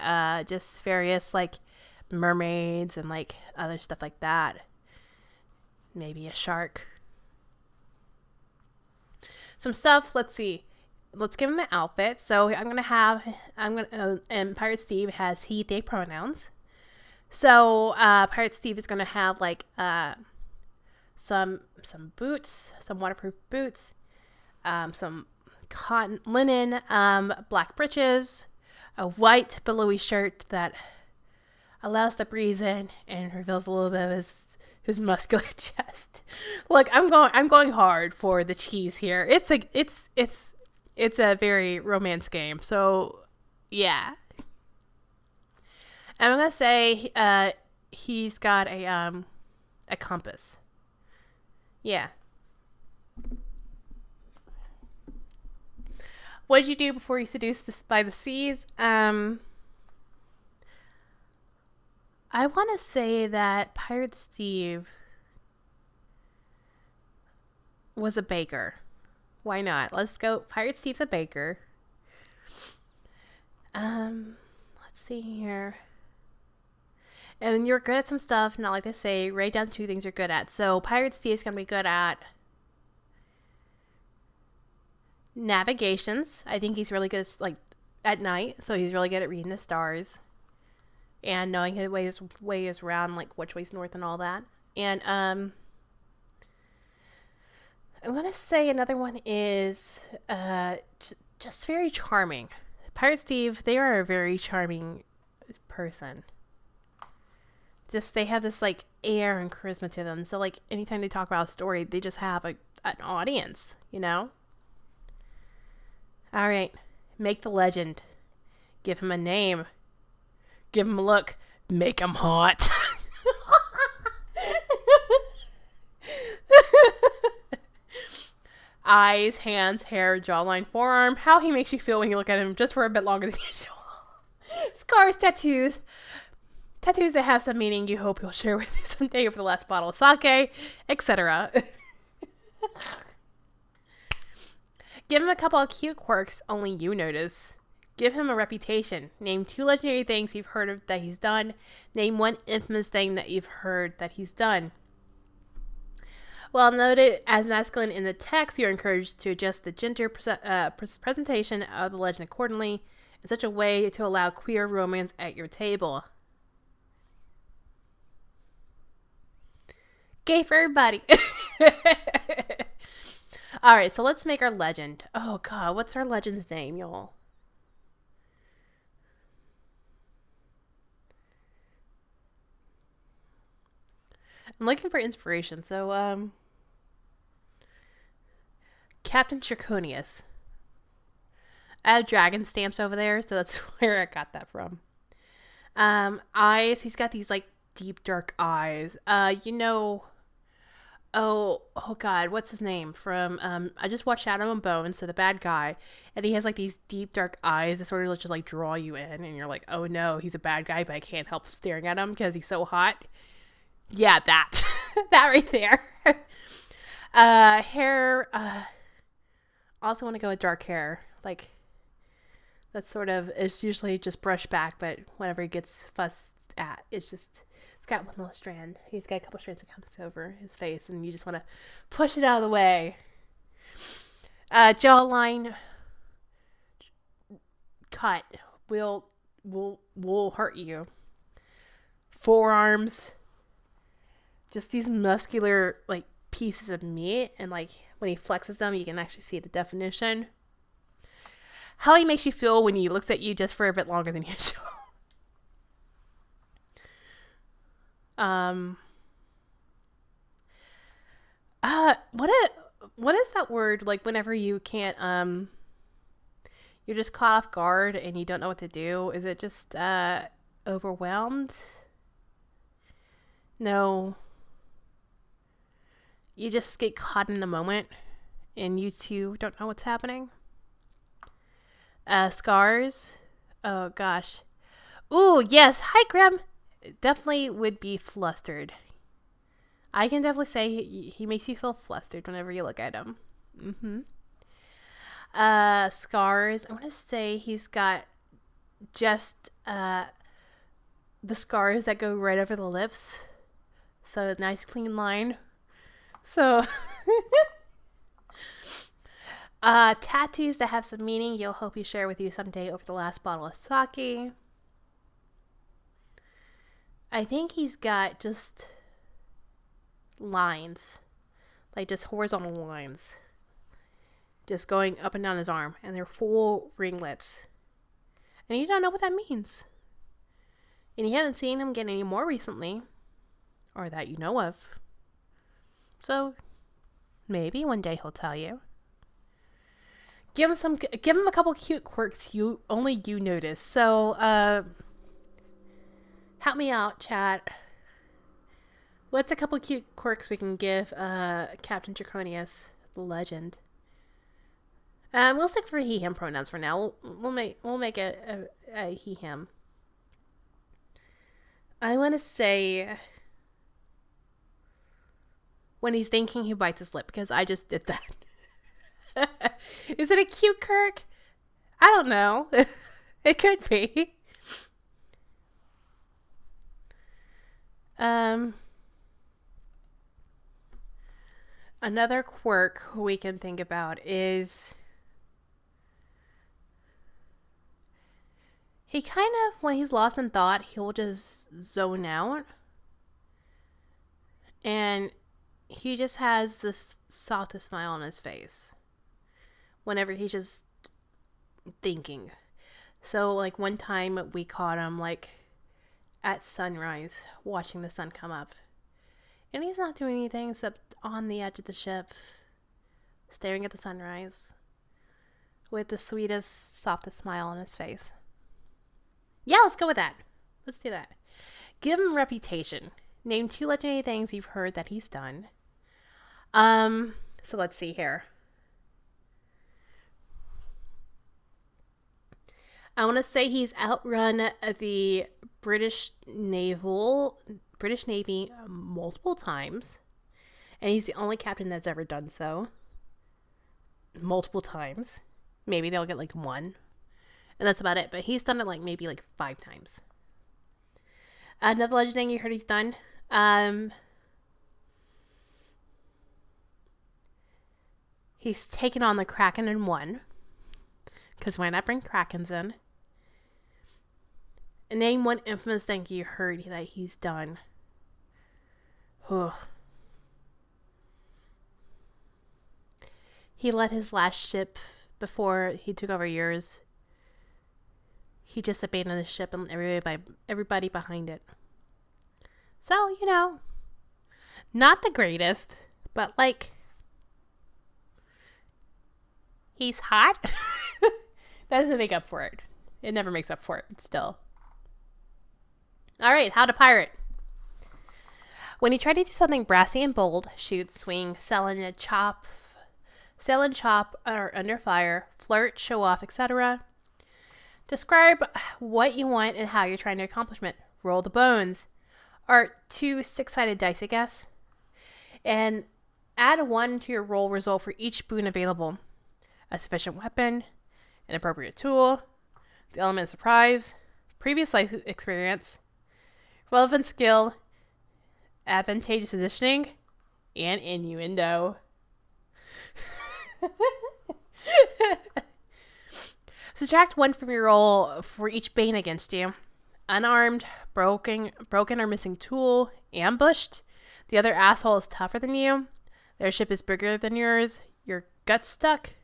S1: just various like mermaids and like other stuff like that. Maybe a shark. Some stuff. Let's see. Let's give him an outfit. So and Pirate Steve has he, they pronouns. So Pirate Steve is gonna have like some boots, some waterproof boots, some cotton linen, black breeches, a white billowy shirt that allows the breeze in and reveals a little bit of his muscular chest. Look, I'm going hard for the cheese here. It's a very romance game. So yeah. And I'm gonna say he's got a compass. Yeah. What did you do before you seduced by the seas? I want to say that Pirate Steve was a baker. Why not? Let's go. Pirate Steve's a baker. Let's see here. And you're good at some stuff, not like they say. Write down 2 things you're good at. So Pirate Steve's gonna be good at navigations. I think he's really good at night, so he's really good at reading the stars and knowing his ways around, like which way's north and all that. And I'm gonna say another one is just very charming. Pirate Steve, they are a very charming person. Just they have this like air and charisma to them. So like anytime they talk about a story, they just have an audience, you know? All right, make the legend. Give him a name. Give him a look. Make him hot. Eyes, hands, hair, jawline, forearm. How he makes you feel when you look at him just for a bit longer than usual. Scars, tattoos. Tattoos that have some meaning you hope he'll share with you someday over the last bottle of sake, etc. Give him a couple of cute quirks only you notice. Give him a reputation. Name 2 legendary things you've heard of that he's done. Name 1 infamous thing that you've heard that he's done. While noted as masculine in the text, you're encouraged to adjust the gender presentation of the legend accordingly in such a way to allow queer romance at your table. Gay for everybody. Alright, so let's make our legend. Oh god, what's our legend's name, y'all? I'm looking for inspiration, so, Captain Ceremonies. I have dragon stamps over there, so that's where I got that from. Eyes, he's got these, like, deep, dark eyes. Oh god, what's his name? From, I just watched Shadow and Bone, so the bad guy, and he has, like, these deep, dark eyes that sort of just, like, draw you in, and you're like, oh no, he's a bad guy, but I can't help staring at him because he's so hot. Yeah, that. That right there. Hair, also want to go with dark hair. Like, that's sort of, it's usually just brushed back, but whenever he gets fussed at, it's got one little strand. He's got a couple strands that comes over his face, and you just want to push it out of the way. Jawline cut will hurt you. Forearms, just these muscular, like, pieces of meat, and, like, when he flexes them, you can actually see the definition. How he makes you feel when he looks at you just for a bit longer than usual. What is that word, like, whenever you can't, you're just caught off guard and you don't know what to do? Is it just, overwhelmed? No. You just get caught in the moment and you two don't know what's happening. Scars. Oh gosh. Ooh, yes. Hi, Graham. Definitely would be flustered. I can definitely say he makes you feel flustered whenever you look at him. Scars. I want to say he's got just the scars that go right over the lips. So a nice clean line. So tattoos that have some meaning you'll hope you share with you someday over the last bottle of sake. I think he's got just lines, like just horizontal lines, just going up and down his arm, and they're full ringlets, and you don't know what that means, and you haven't seen him get any more recently, or that you know of, so maybe one day he'll tell you. Give him a couple cute quirks you notice. So help me out, chat. What's a couple cute quirks we can give Captain Ceremonies, the legend? We'll stick for he/him pronouns for now. We'll make it a he/him. I want to say when he's thinking, he bites his lip, because I just did that. Is it a cute quirk? I don't know. It could be. Another quirk we can think about is he kind of, when he's lost in thought, he'll just zone out. And he just has this softest smile on his face whenever he's just thinking. So, like, one time we caught him, like, at sunrise, watching the sun come up. And he's not doing anything except on the edge of the ship, staring at the sunrise, with the sweetest, softest smile on his face. Yeah, let's go with that. Let's do that. Give him reputation. Name 2 legendary things you've heard that he's done. So let's see here. I want to say he's outrun the British Navy multiple times, and he's the only captain that's ever done so. multiple times. Maybe they'll get like 1. And that's about it. But he's done it like maybe like 5 times. Another legend thing you heard he's done. He's taken on the Kraken in 1. Because why not bring Krakens in? And name one infamous thing you heard that he's done. Ugh. He let his last ship, before he took over yours, he just abandoned the ship and everybody behind it. So, you know, not the greatest, but like, he's hot. That doesn't make up for it. It never makes up for it, but still. All right, how to pirate. When you try to do something brassy and bold, shoot, swing, sell and chop, or under fire, flirt, show off, etc. Describe what you want and how you're trying to accomplish it. Roll the bones, or 2 6-sided dice, I guess. And add 1 to your roll result for each boon available. A sufficient weapon, an appropriate tool, the element of surprise, previous life experience, relevant skill, advantageous positioning, and innuendo. Subtract 1 from your roll for each bane against you. Unarmed, broken or missing tool, ambushed. The other asshole is tougher than you. Their ship is bigger than yours. Your gut stuck.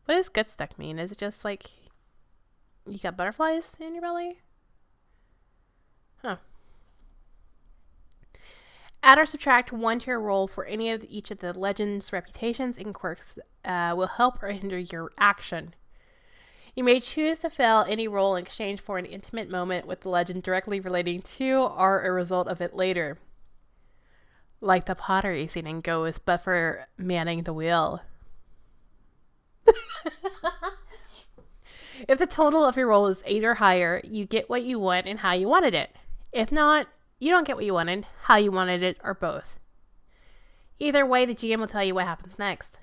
S1: What does gut stuck mean? Is it just like you got butterflies in your belly? Huh. Add or subtract 1 to your roll for any of each of the legends, reputations, and quirks will help or hinder your action. You may choose to fail any roll in exchange for an intimate moment with the legend directly relating to or a result of it later. Like the pottery scene in Ghost, but for manning the wheel. If the total of your roll is 8 or higher, you get what you want and how you wanted it. If not, you don't get what you wanted, how you wanted it, or both. Either way, the GM will tell you what happens next.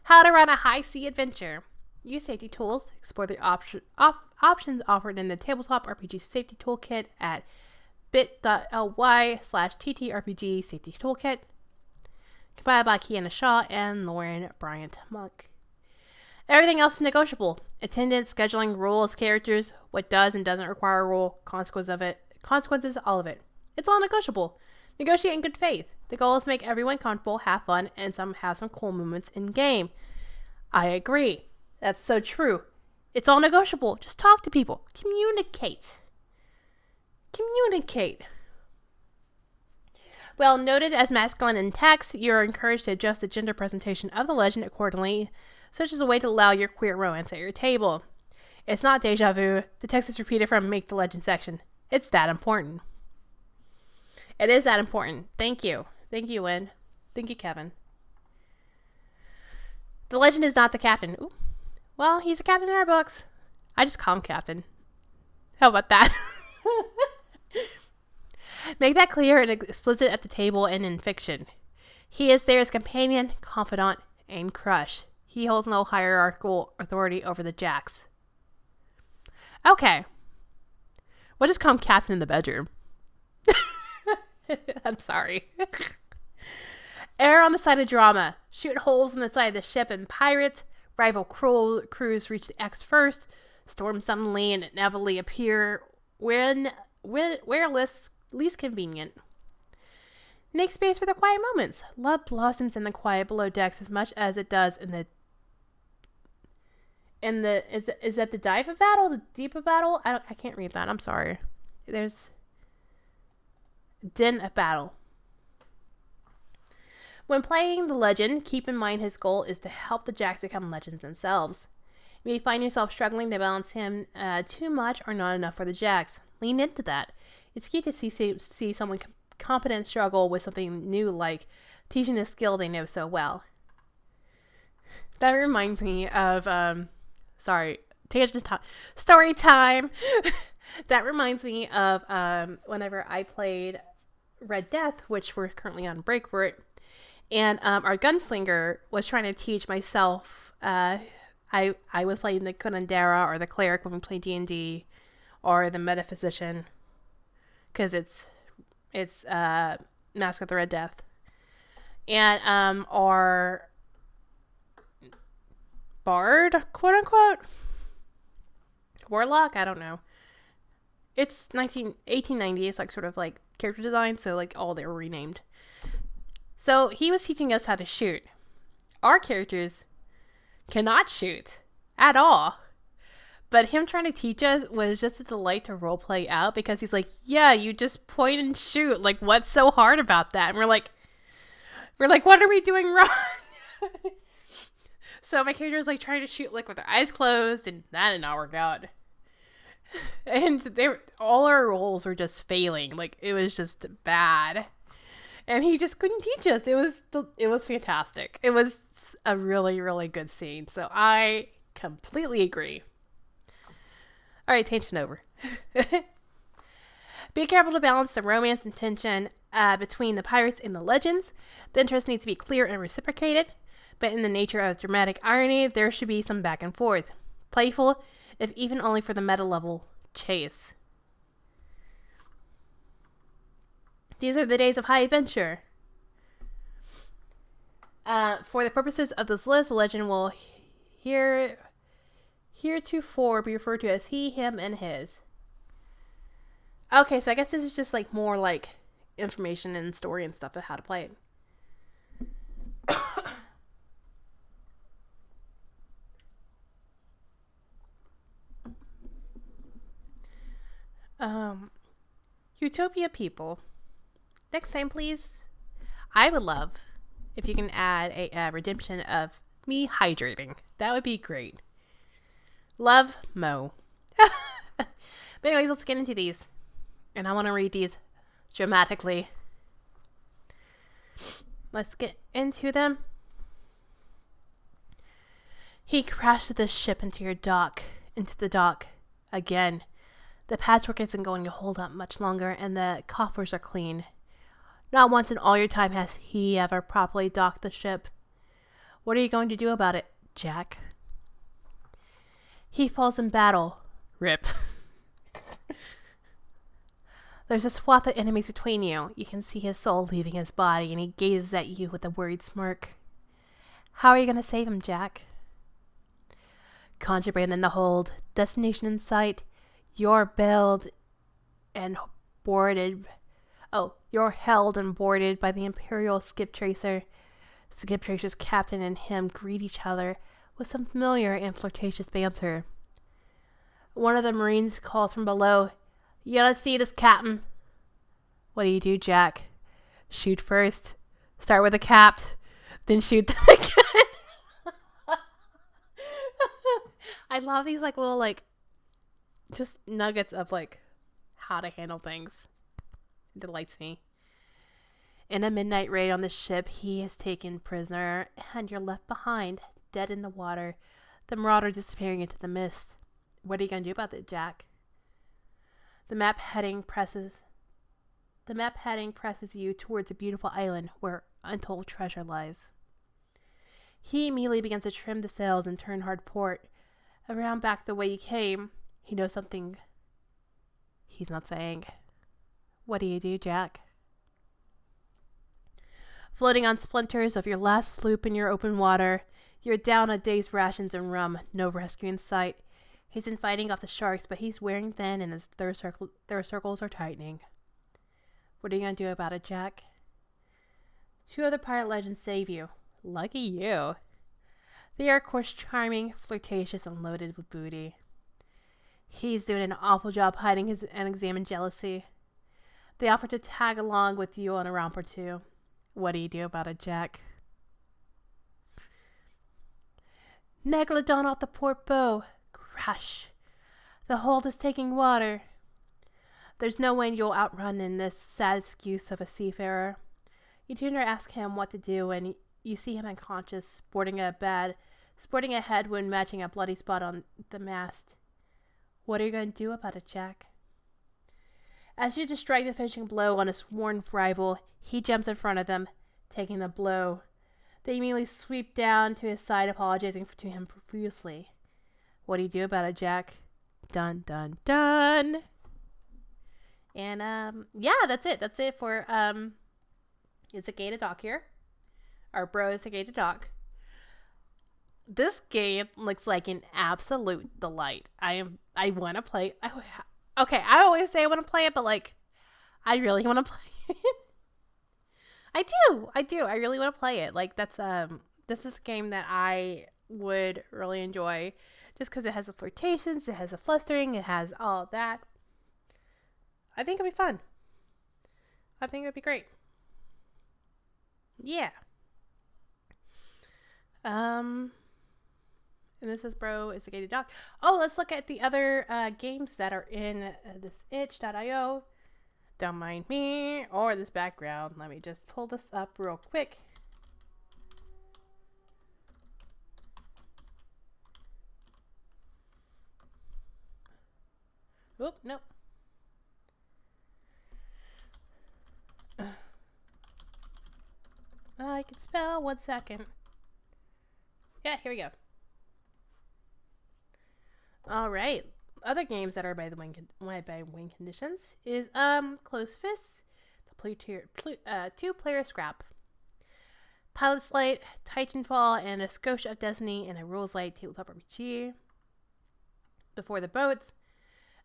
S1: How to run a high-sea adventure. Use safety tools. Explore the options offered in the Tabletop RPG Safety Toolkit at bit.ly/ttrpg Safety Toolkit. Compiled by Kiana Shaw and Lauren Bryant Monk. Everything else is negotiable. Attendance, scheduling, rules, characters, what does and doesn't require a rule, consequences, all of it. It's all negotiable. Negotiate in good faith. The goal is to make everyone comfortable, have fun, and have some cool moments in game. I agree. That's so true. It's all negotiable. Just talk to people. Communicate. Well, noted as masculine in text, you are encouraged to adjust the gender presentation of the legend accordingly, such as a way to allow your queer romance at your table. It's not deja vu. The text is repeated from Make the Legend section. It's that important. It is that important. Thank you. Thank you, Wynn. Thank you, Kevin. The legend is not the captain. Ooh. Well, he's a captain in our books. I just call him Captain. How about that? Make that clear and explicit at the table and in fiction. He is there as companion, confidant, and crush. He holds no hierarchical authority over the Jacks. Okay. We'll just call him Captain in the bedroom. I'm sorry. Err on the side of drama. Shoot holes in the side of the ship and pirates. Rival crews reach the X first. Storm suddenly and inevitably appear where least convenient. Make space for the quiet moments. Love blossoms in the quiet below decks as much as it does in the is that the dive of battle, the deep of battle? I can't read that. I'm sorry. There's din of battle. When playing the legend, keep in mind his goal is to help the Jacks become legends themselves. You may find yourself struggling to balance him too much or not enough for the Jacks. Lean into that. It's key to see someone competent struggle with something new, like teaching a skill they know so well. That reminds me of story time. That reminds me of whenever I played Red Death, which we're currently on break for it, And our gunslinger was trying to teach myself. I was playing the curandera or the cleric when we play D&D, or the metaphysician, because it's Mask of the Red Death. And our bard, quote unquote, warlock, I don't know. It's 1890. It's like sort of like character design, so like all they were renamed. So he was teaching us how to shoot. Our characters cannot shoot at all. But him trying to teach us was just a delight to roleplay out, because he's like, yeah, you just point and shoot. Like, what's so hard about that? And we're like, what are we doing wrong? So my character was like trying to shoot like with their eyes closed, and that did not work out. And all our rolls were just failing. Like, it was just bad. And he just couldn't teach us. It was fantastic. It was a really, really good scene. So I completely agree. All right, tangent over. Be careful to balance the romance and tension between the pirates and the legends. The interest needs to be clear and reciprocated. But in the nature of dramatic irony, there should be some back and forth. Playful, if even only for the meta level chase. These are the days of high adventure. For the purposes of this list, the legend will heretofore be referred to as he, him, and his. Okay, so I guess this is just like more like information and story and stuff of how to play it. Huetopia people. Next time, please. I would love if you can add a redemption of me hydrating. That would be great. Love, Mo. But anyways, let's get into these. And I want to read these dramatically. Let's get into them. He crashed the ship into the dock again. The patchwork isn't going to hold up much longer, and the coffers are clean. Not once in all your time has he ever properly docked the ship. What are you going to do about it, Jack? He falls in battle. Rip. There's a swath of enemies between you. You can see his soul leaving his body, and he gazes at you with a worried smirk. How are you going to save him, Jack? Contraband in the hold. Destination in sight. You're held and boarded by the Imperial Skip Tracer. Skip Tracer's captain and him greet each other with some familiar and flirtatious banter. One of the Marines calls from below, "You gotta see this, Captain." What do, Jack? Shoot first. Start with a capt, then shoot them again. I love these like little like just nuggets of like how to handle things. It delights me. In a midnight raid on the ship, he is taken prisoner, and you're left behind, dead in the water, the marauder disappearing into the mist. What are you going to do about it, Jack? The map heading presses you towards a beautiful island where untold treasure lies. He immediately begins to trim the sails and turn hard port. Around back the way you came. He knows something he's not saying. What do, Jack? Floating on splinters of your last sloop in your open water, you're down a day's rations and rum, no rescue in sight. He's been fighting off the sharks, but he's wearing thin and his third circles are tightening. What are you going to do about it, Jack? 2 other pirate legends save you. Lucky you. They are, of course, charming, flirtatious, and loaded with booty. He's doing an awful job hiding his unexamined jealousy. They offer to tag along with you on a romp or two. What do you do about it, Jack? Megalodon off the port bow. Crash. The hold is taking water. There's no way you'll outrun in this sad excuse of a seafarer. You turn to ask him what to do, and you see him unconscious, sporting a head wound matching a bloody spot on the mast. What are you going to do about it, Jack? As you just strike the finishing blow on a sworn rival, he jumps in front of them, taking the blow. They immediately sweep down to his side, apologizing to him profusely. What do you do about it, Jack? Dun, dun, dun. And, yeah, that's it. That's it for, Izagata Doc here. Our bro Izagata Doc. This game looks like an absolute delight. I want to play. Okay, I always say I want to play it, but, like, I really want to play it. I do. I really want to play it. Like, that's, this is a game that I would really enjoy just because it has the flirtations, it has the flustering, it has all that. I think it'll be fun. I think it'll be great. Yeah. And this is Bro Izagata Doc. Oh, let's look at the other games that are in this itch.io. Don't mind me or this background. Let me just pull this up real quick. Oop, nope. I can spell. 1 second. Yeah, here we go. All right. Other games that are by the win conditions is Closed Fists, the 2-player scrap, Pilot's Light, Titanfall, and A Scotia of Destiny, and a Rules Light tabletop RPG. Before the Boats,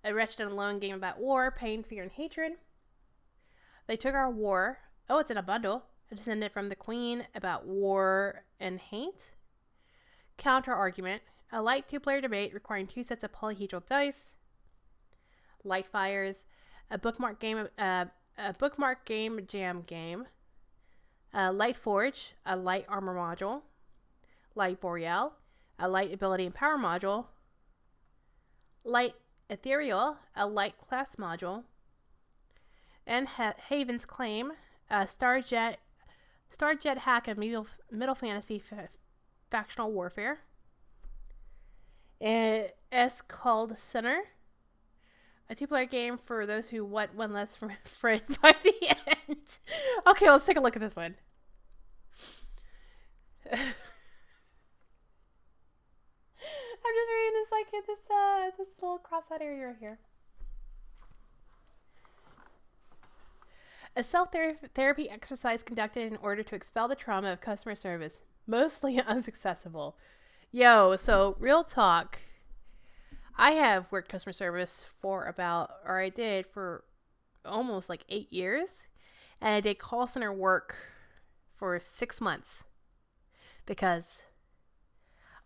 S1: a wretched and alone game about war, pain, fear, and hatred. They Took Our War. Oh, it's in a bundle. A Descendant from the Queen, about war and hate. Counter Argument, a light 2-player debate requiring 2 sets of polyhedral dice. Light Fires, a bookmark game jam game. Light Forge, a light armor module. Light Boreal, a light ability and power module. Light Ethereal, a light class module. And Haven's Claim, a Starjet hack and middle fantasy factional warfare. And Called Center, a 2-player game for those who want one less friend by the end. Okay, let's take a look at this one. I'm just reading this like this little cross-eyed area right here. A self-therapy exercise conducted in order to expel the trauma of customer service, mostly unsuccessful. Yo, so real talk. I have worked customer service I did for almost like 8 years. And I did call center work for 6 months. Because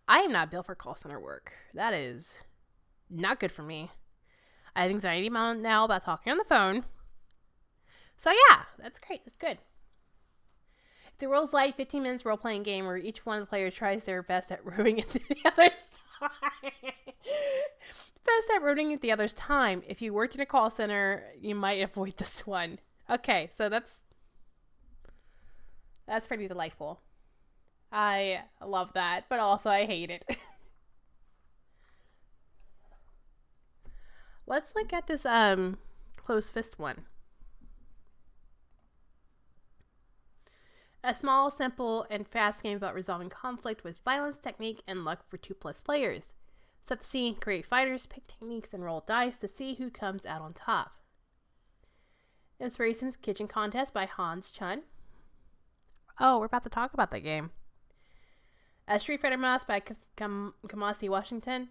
S1: I am not built for call center work. That is not good for me. I have anxiety now about talking on the phone. So yeah, that's great. That's good. It's a Rules Light 15 minutes role-playing game where each one of the players tries their best at ruining it the other's time. Best at ruining it the other's time. If you worked in a call center, you might avoid this one. Okay, so that's pretty delightful. I love that, but also I hate it. Let's look at this Closed Fist one. A small, simple, and fast game about resolving conflict with violence, technique, and luck for 2+ players. Set the scene, create fighters, pick techniques, and roll dice to see who comes out on top. Inspirations Kitchen Contest by Hans Chun. Oh, we're about to talk about that game. A Street Fighter Mouse by Kamasi Washington.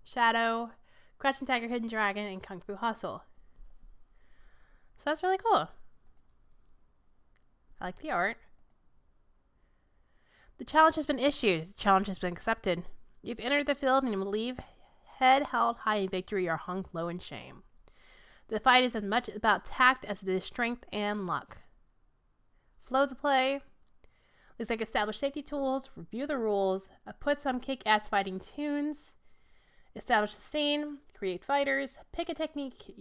S1: Shadow, Crouching Tiger, Hidden Dragon, and Kung Fu Hustle. So that's really cool. I like the art. The challenge has been issued. The challenge has been accepted. You've entered the field and you will leave head held high in victory or hung low in shame. The fight is as much about tact as it is strength and luck. Flow the play. Looks like establish safety tools, review the rules, put some kick-ass fighting tunes, establish the scene, create fighters, pick a technique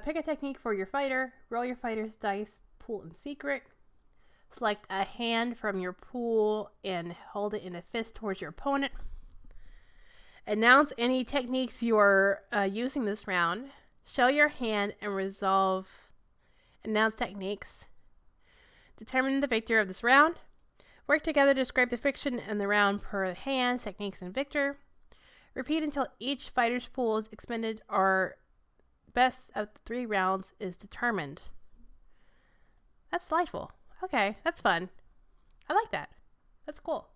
S1: pick a technique for your fighter, roll your fighter's dice, pool in secret, select a hand from your pool and hold it in a fist towards your opponent, announce any techniques you're using this round, show your hand and resolve announce techniques, determine the victor of this round, work together to describe the friction in the round per hand, techniques, and victor. Repeat until each fighter's pools expended or best of the 3 rounds is determined. That's delightful. Okay, that's fun. I like that. That's cool.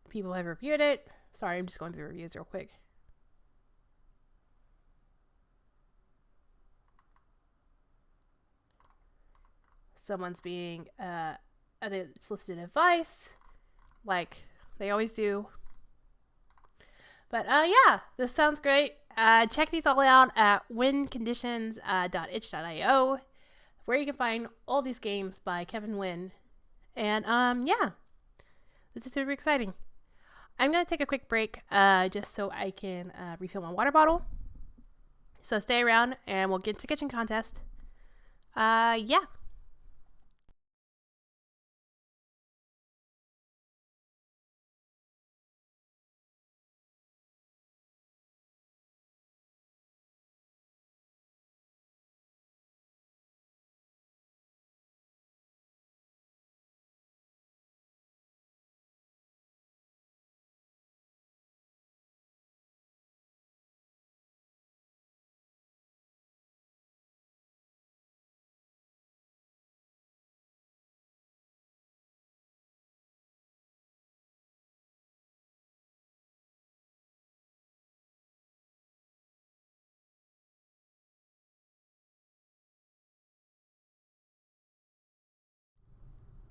S1: People have reviewed it. Sorry, I'm just going through the reviews real quick. Someone's being unsolicited advice, like they always do. But yeah, this sounds great. Check these all out at winconditions.itch.io, where you can find all these games by Kevin Wynn. And yeah, this is super exciting. I'm going to take a quick break just so I can refill my water bottle. So stay around and we'll get to kitchen contest. Yeah.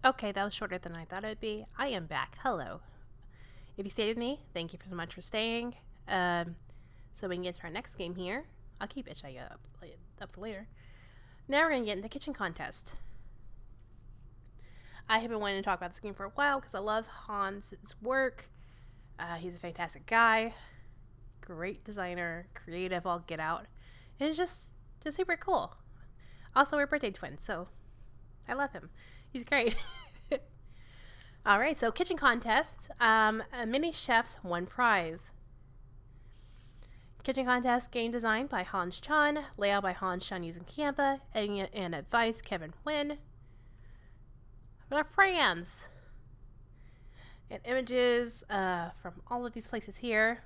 S1: Okay, that was shorter than I thought it would be. I am back. Hello. If you stayed with me, thank you so much for staying. So we can get to our next game here. I'll keep itching up for later. Now we're going to get into the kitchen contest. I have been wanting to talk about this game for a while because I love Hans' work. He's a fantastic guy. Great designer. Creative, all get out. And it's just super cool. Also, we're a birthday twins, so I love him. He's great. All right, so kitchen contest. Mini chefs, 1 prize. Kitchen contest, game design by Hans Chan, layout by Hans Chan using Canva, editing and advice Kevin Wynn. Our friends. And images from all of these places here.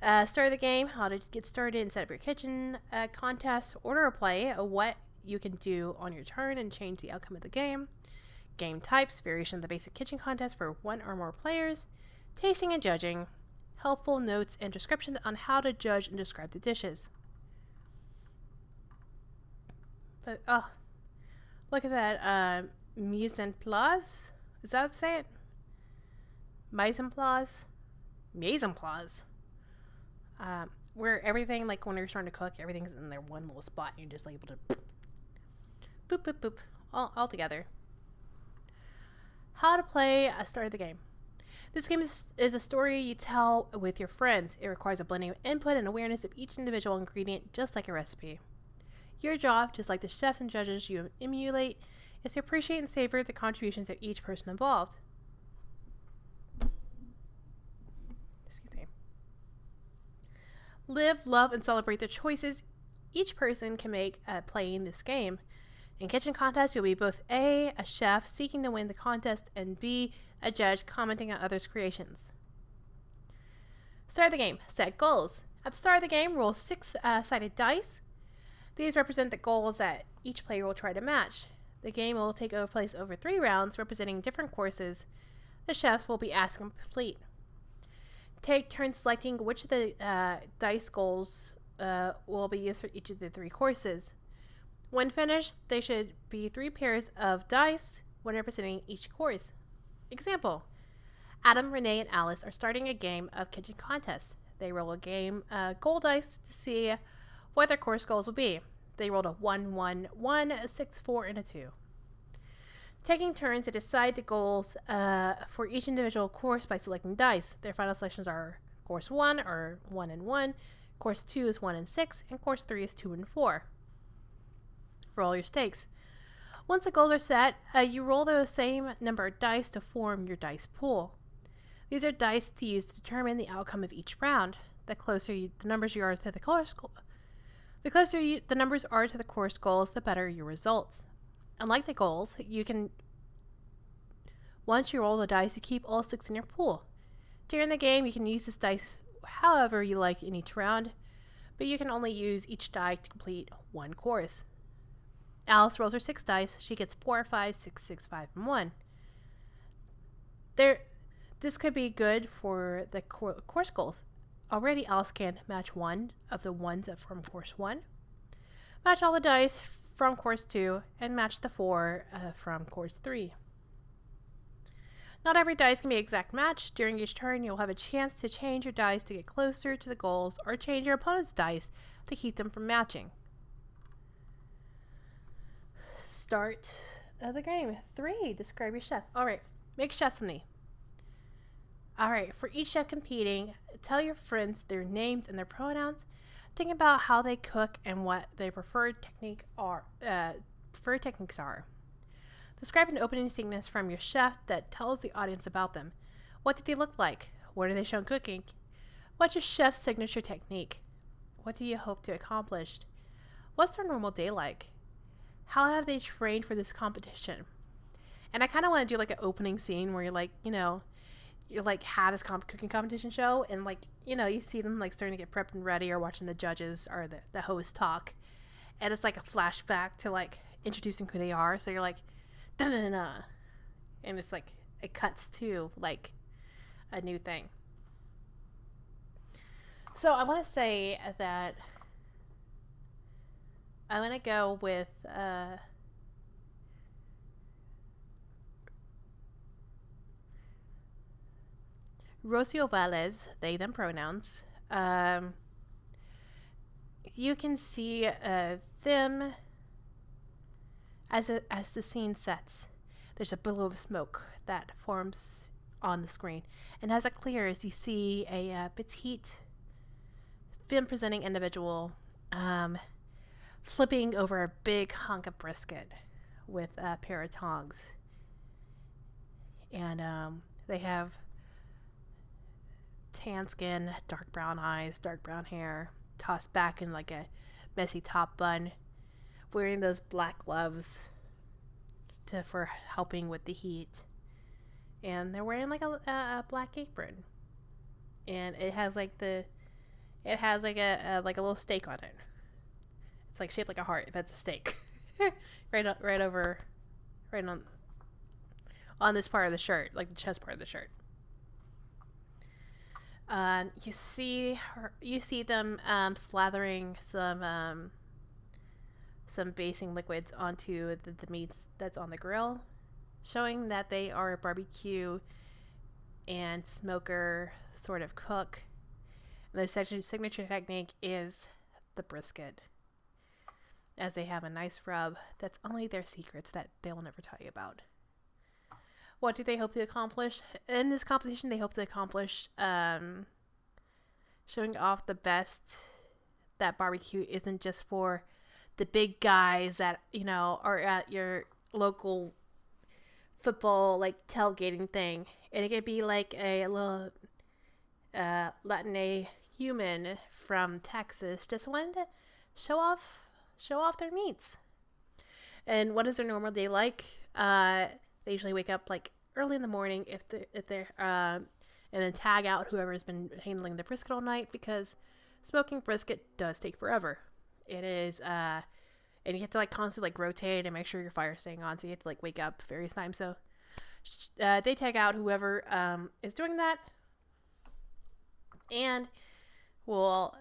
S1: Start of the game, how to get started and set up your kitchen contest, order of play, what you can do on your turn and change the outcome of the game. Game types, variation of the basic kitchen contest for 1 or more players. Tasting and judging. Helpful notes and descriptions on how to judge and describe the dishes. But, oh, look at that. Mise en place? Is that how to say it? Mise en place? Mise en place. Where everything, like when you're starting to cook, everything's in their one little spot and you're just like able to boop, boop, boop, all together. How to play a start of the game. This game is a story you tell with your friends. It requires a blending of input and awareness of each individual ingredient, just like a recipe. Your job, just like the chefs and judges you emulate, is to appreciate and savor the contributions of each person involved. Excuse me. Live, love, and celebrate the choices each person can make playing this game. In kitchen contest, you'll be both A, a chef seeking to win the contest, and B, a judge commenting on others' creations. Start of the game. Set goals. At the start of the game, roll 6-sided dice. These represent the goals that each player will try to match. The game will take place over 3 rounds, representing different courses the chefs will be asked to complete. Take turns selecting which of the dice goals will be used for each of the 3 courses. When finished, they should be 3 pairs of dice, one representing each course. Example: Adam, Renee, and Alice are starting a game of kitchen contest. They roll a game goal dice to see what their course goals will be. They rolled a 1, 1, 1, a 6, 4, and a 2. Taking turns to decide the goals for each individual course by selecting dice. Their final selections are course 1 or 1 and 1, course 2 is 1 and 6, and course 3 is 2 and 4. Roll your stakes. Once the goals are set, you roll the same number of dice to form your dice pool. These are dice to use to determine the outcome of each round. The closer the numbers you are to the course goal, the numbers are to the course goals, the better your results. Unlike the goals, you can once you roll the dice, you keep all 6 in your pool. During the game, you can use this dice however you like in each round, but you can only use each die to complete one course. Alice rolls her 6 dice. She gets 4, 5, 6, 6, 5, and 1. This could be good for the course goals. Already, Alice can match one of the ones from course 1, match all the dice from course 2, and match the 4 from course 3. Not every dice can be an exact match. During each turn, you'll have a chance to change your dice to get closer to the goals, or change your opponent's dice to keep them from matching. Start of the game. 3. Describe your chef. Alright, make chefs-me. Alright, for each chef competing, tell your friends their names and their pronouns. Think about how they cook and what their preferred techniques are. Describe an opening sequence from your chef that tells the audience about them. What did they look like? What are they shown cooking? What's your chef's signature technique? What do you hope to accomplish? What's their normal day like? How have they trained for this competition? And I kind of want to do like an opening scene where you're like, you like have this cooking competition show, and like, you see them like starting to get prepped and ready, or watching the judges or the host talk, and it's like a flashback to like introducing who they are. So you're like, da-da-da-da, and it's like it cuts to like a new thing. So I want to say that I want to go with Rocio Valles, they, them pronouns. You can see them as the scene sets. There's a billow of smoke that forms on the screen, and as it clears, you see a petite, film-presenting individual flipping over a big hunk of brisket with a pair of tongs, and they have tan skin, dark brown eyes, dark brown hair, tossed back in like a messy top bun, wearing those black gloves for helping with the heat, and they're wearing like a black apron, and it has like a little steak on it. It's like shaped like a heart, but it's a steak, right on this part of the shirt, like the chest part of the shirt. You see them slathering some basing liquids onto the meats that's on the grill, showing that they are a barbecue and smoker sort of cook. And their signature technique is the brisket, as they have a nice rub that's only their secrets that they will never tell you about. What do they hope to accomplish? In this competition, they hope to accomplish showing off the best that barbecue isn't just for the big guys that, are at your local football, like, tailgating thing. And it could be like a little Latina human from Texas just wanting to show off their meats. And what is their normal day like? They usually wake up like early in the morning if they're and then tag out whoever's been handling the brisket all night, because smoking brisket does take forever. It is and you have to like constantly like rotate and make sure your fire's staying on, so you have to like wake up various times. So they tag out whoever is doing that, and we'll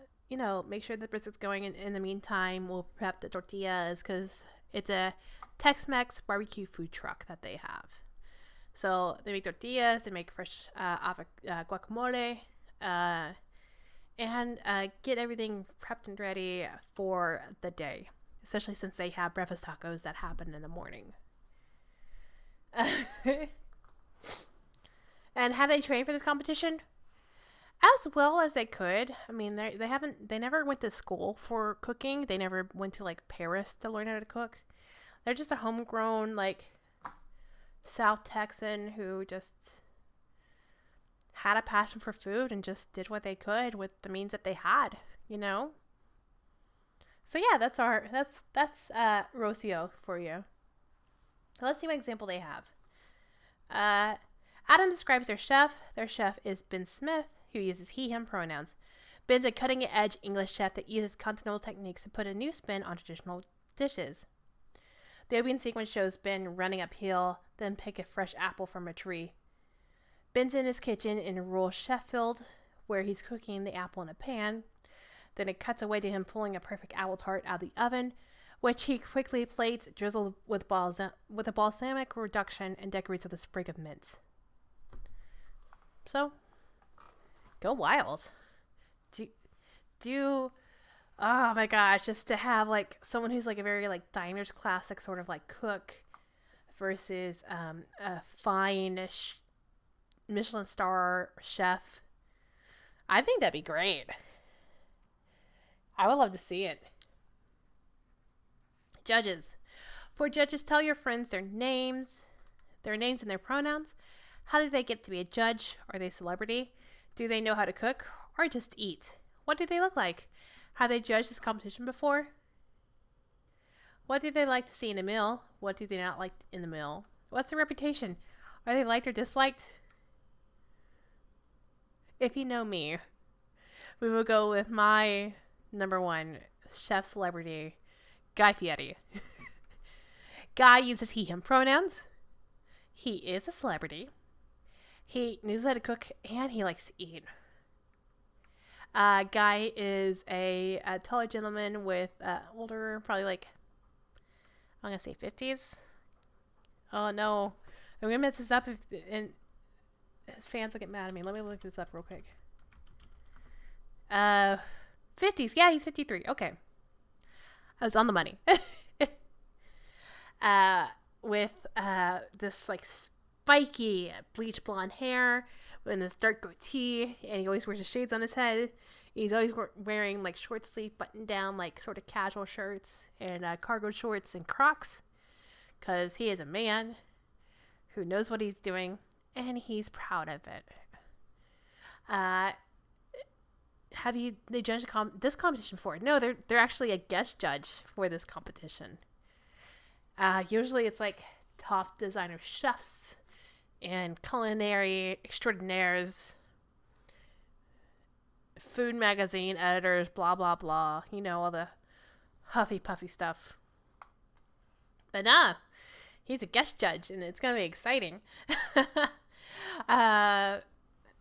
S1: make sure the brisket's going. In the meantime, we'll prep the tortillas, because it's a Tex-Mex barbecue food truck that they have. So they make tortillas, they make fresh guacamole, and get everything prepped and ready for the day, especially since they have breakfast tacos that happen in the morning. And have they trained for this competition? As well as they could. I mean, they never went to school for cooking. They never went to like Paris to learn how to cook. They're just a homegrown, like, South Texan who just had a passion for food and just did what they could with the means that they had, you know? So yeah, that's Rocio for you. Let's see what example they have. Adam describes their chef. Their chef is Ben Smith, who uses he, him pronouns. Ben's a cutting-edge English chef that uses continental techniques to put a new spin on traditional dishes. The opening sequence shows Ben running uphill, then pick a fresh apple from a tree. Ben's in his kitchen in rural Sheffield, where he's cooking the apple in a pan. Then it cuts away to him pulling a perfect apple tart out of the oven, which he quickly plates, drizzled with a balsamic reduction, and decorates with a sprig of mint. So, go wild. Oh my gosh, just to have like someone who's like a very like diner's classic sort of like cook versus a fine Michelin star chef. I think that'd be great. I would love to see it. Judges. For judges, tell your friends their names and their pronouns. How did they get to be a judge? Are they a celebrity? Do they know how to cook or just eat? What do they look like? Have they judged this competition before? What do they like to see in a meal? What do they not like in the meal? What's their reputation? Are they liked or disliked? If you know me, we will go with my number one chef celebrity, Guy Fieri. Guy uses he, him pronouns. He is a celebrity. He knows how to cook and he likes to eat. Guy is a taller gentleman with older, probably like, I'm going to say 50s. Oh no. I'm going to mess this up and his fans will get mad at me. Let me look this up real quick. 50s. Yeah, he's 53. Okay. I was on the money. With this like spiky bleach blonde hair and this dark goatee, and he always wears his shades on his head. He's always wearing like short sleeve button down like sort of casual shirts and cargo shorts and Crocs, because he is a man who knows what he's doing and he's proud of it. Have they judged this competition before? No, they're actually a guest judge for this competition. Usually it's like top designer chefs and culinary extraordinaires, food magazine editors, blah, blah, blah. You know, all the huffy puffy stuff. But nah, he's a guest judge and it's going to be exciting.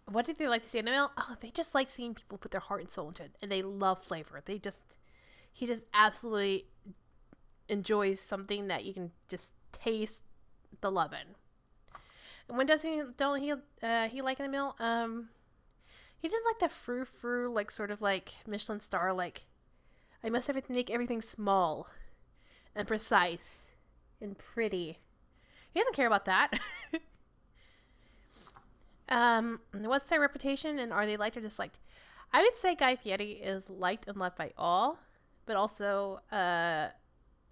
S1: What did they like to see in the meal? Oh, they just like seeing people put their heart and soul into it. And they love flavor. He just absolutely enjoys something that you can just taste the love in. And when don't he like in the meal? He doesn't like the frou-frou, like sort of like Michelin star, like I must make everything small and precise and pretty. He doesn't care about that. What's their reputation and are they liked or disliked? I would say Guy Fieri is liked and loved by all, but also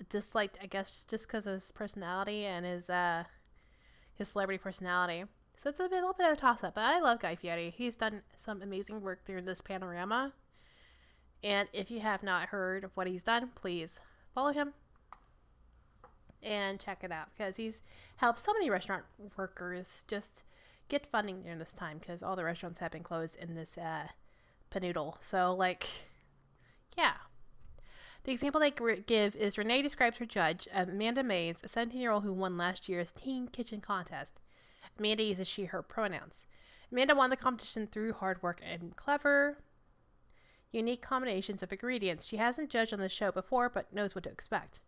S1: disliked, I guess, just because of his personality and his celebrity personality. So it's a little bit of a toss-up, but I love Guy Fieri. He's done some amazing work during this panorama. And if you have not heard of what he's done, please follow him and check it out, because he's helped so many restaurant workers just get funding during this time, because all the restaurants have been closed in this panoodle. So, like, yeah. The example they give is Renee describes her judge, Amanda Mays, a 17-year-old who won last year's Teen Kitchen Contest. Amanda uses she, her pronouns. Amanda won the competition through hard work and clever, unique combinations of ingredients. She hasn't judged on the show before, but knows what to expect.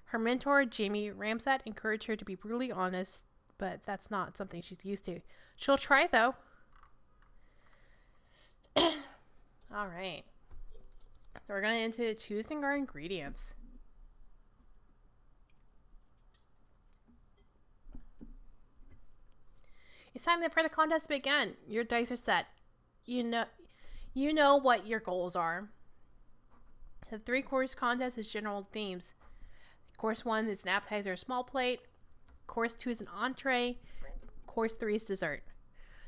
S1: Her mentor, Jamie Ramsat, encouraged her to be brutally honest, but that's not something she's used to. She'll try, though. All right. We're going into choosing our ingredients. It's time for the contest to begin. Your dice are set. You know what your goals are. The 3-course contest is general themes. Course 1 is an appetizer or small plate. Course 2 is an entree. Course 3 is dessert.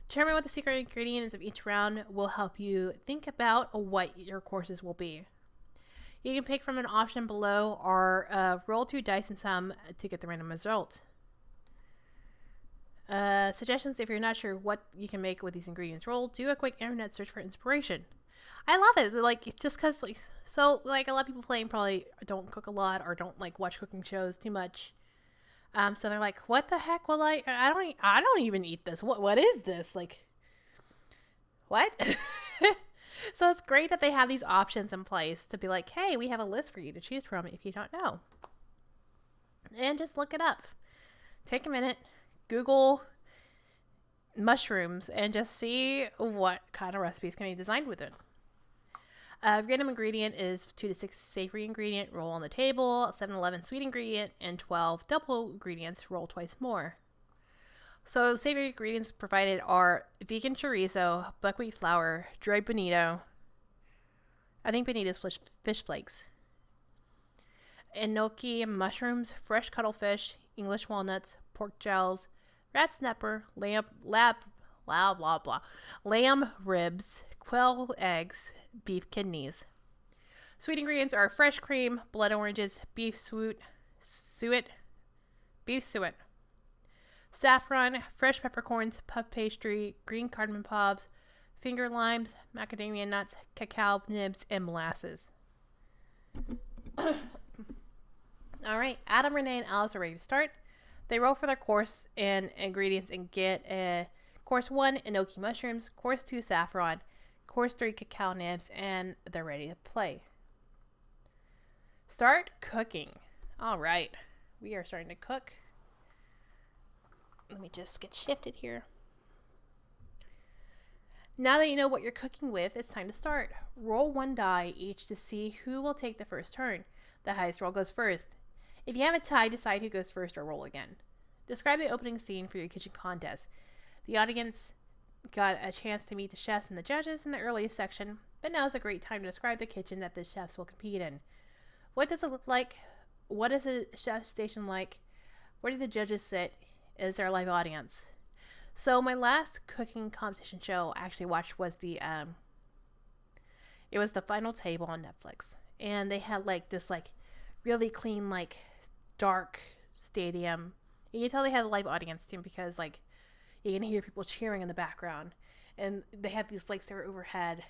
S1: Determine what the secret ingredients of each round will help you think about what your courses will be. You can pick from an option below or roll 2 dice and some to get the random result. Suggestions: if you're not sure what you can make with these ingredients, do a quick internet search for inspiration. I love it. Like, just because, like, so, like, a lot of people playing probably don't cook a lot or don't, like, watch cooking shows too much. So they're like, what the heck will I don't even eat this. What is this? Like, what? So it's great that they have these options in place to be like, hey, we have a list for you to choose from if you don't know. And just look it up. Take a minute, Google mushrooms, and just see what kind of recipes can be designed with it. Random ingredient is 2 to 6 savory ingredient, roll on the table, 7-11 sweet ingredient, and 12 double ingredients, roll twice more. So savory ingredients provided are vegan chorizo, buckwheat flour, dried bonito. I think bonito is fish flakes. Enoki mushrooms, fresh cuttlefish, English walnuts, pork gels, rat snapper, lamb ribs, quail eggs, beef kidneys. Sweet ingredients are fresh cream, blood oranges, beef suet, saffron, fresh peppercorns, puff pastry, green cardamom pods, finger limes, macadamia nuts, cacao nibs, and molasses. All right, Adam, Renee, and Alice are ready to start. They roll for their course and ingredients and get course 1, enoki mushrooms, course 2, saffron, course 3, cacao nibs, and they're ready to play. Start cooking. All right, we are starting to cook. Let me just get shifted here. Now that you know what you're cooking with, it's time to start. Roll 1 die each to see who will take the first turn. The highest roll goes first. If you have a tie, decide who goes first or roll again. Describe the opening scene for your kitchen contest. The audience got a chance to meet the chefs and the judges in the earliest section, but now is a great time to describe the kitchen that the chefs will compete in. What does it look like? What is a chef's station like? Where do the judges sit? Is there a live audience? So my last cooking competition show I actually watched was the Final Table on Netflix, and they had like this like really clean like dark stadium. You can tell they had a live audience too because like you can hear people cheering in the background, and they had these lights that were overhead,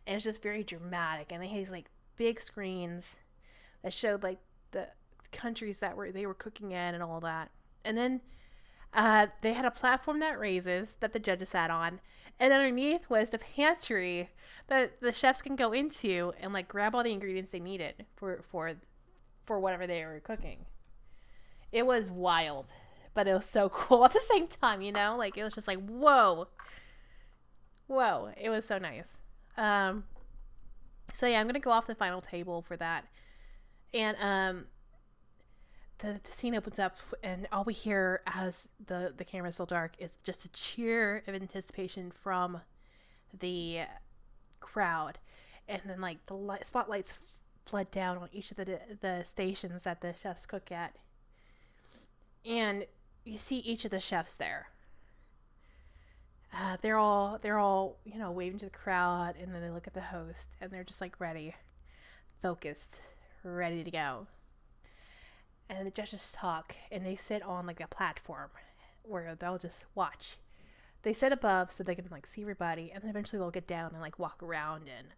S1: and it's just very dramatic. And they had these like big screens that showed like the countries that they were cooking in and all that. And then they had a platform that raises that the judges sat on, and underneath was the pantry that the chefs can go into and like grab all the ingredients they needed for whatever they were cooking. It was wild, but it was so cool at the same time, you know? Like, it was just like, whoa. It was so nice. So yeah, I'm going to go off the final table for that. And the scene opens up, and all we hear as the camera's so dark is just a cheer of anticipation from the crowd. And then, like, the spotlights flood down on each of the stations that the chefs cook at. And you see each of the chefs there. They're all, you know, waving to the crowd, and then they look at the host, and they're just like ready, focused, ready to go. And the judges talk, and they sit on like a platform where they'll just watch. They sit above so they can like see everybody, and then eventually they'll get down and like walk around and,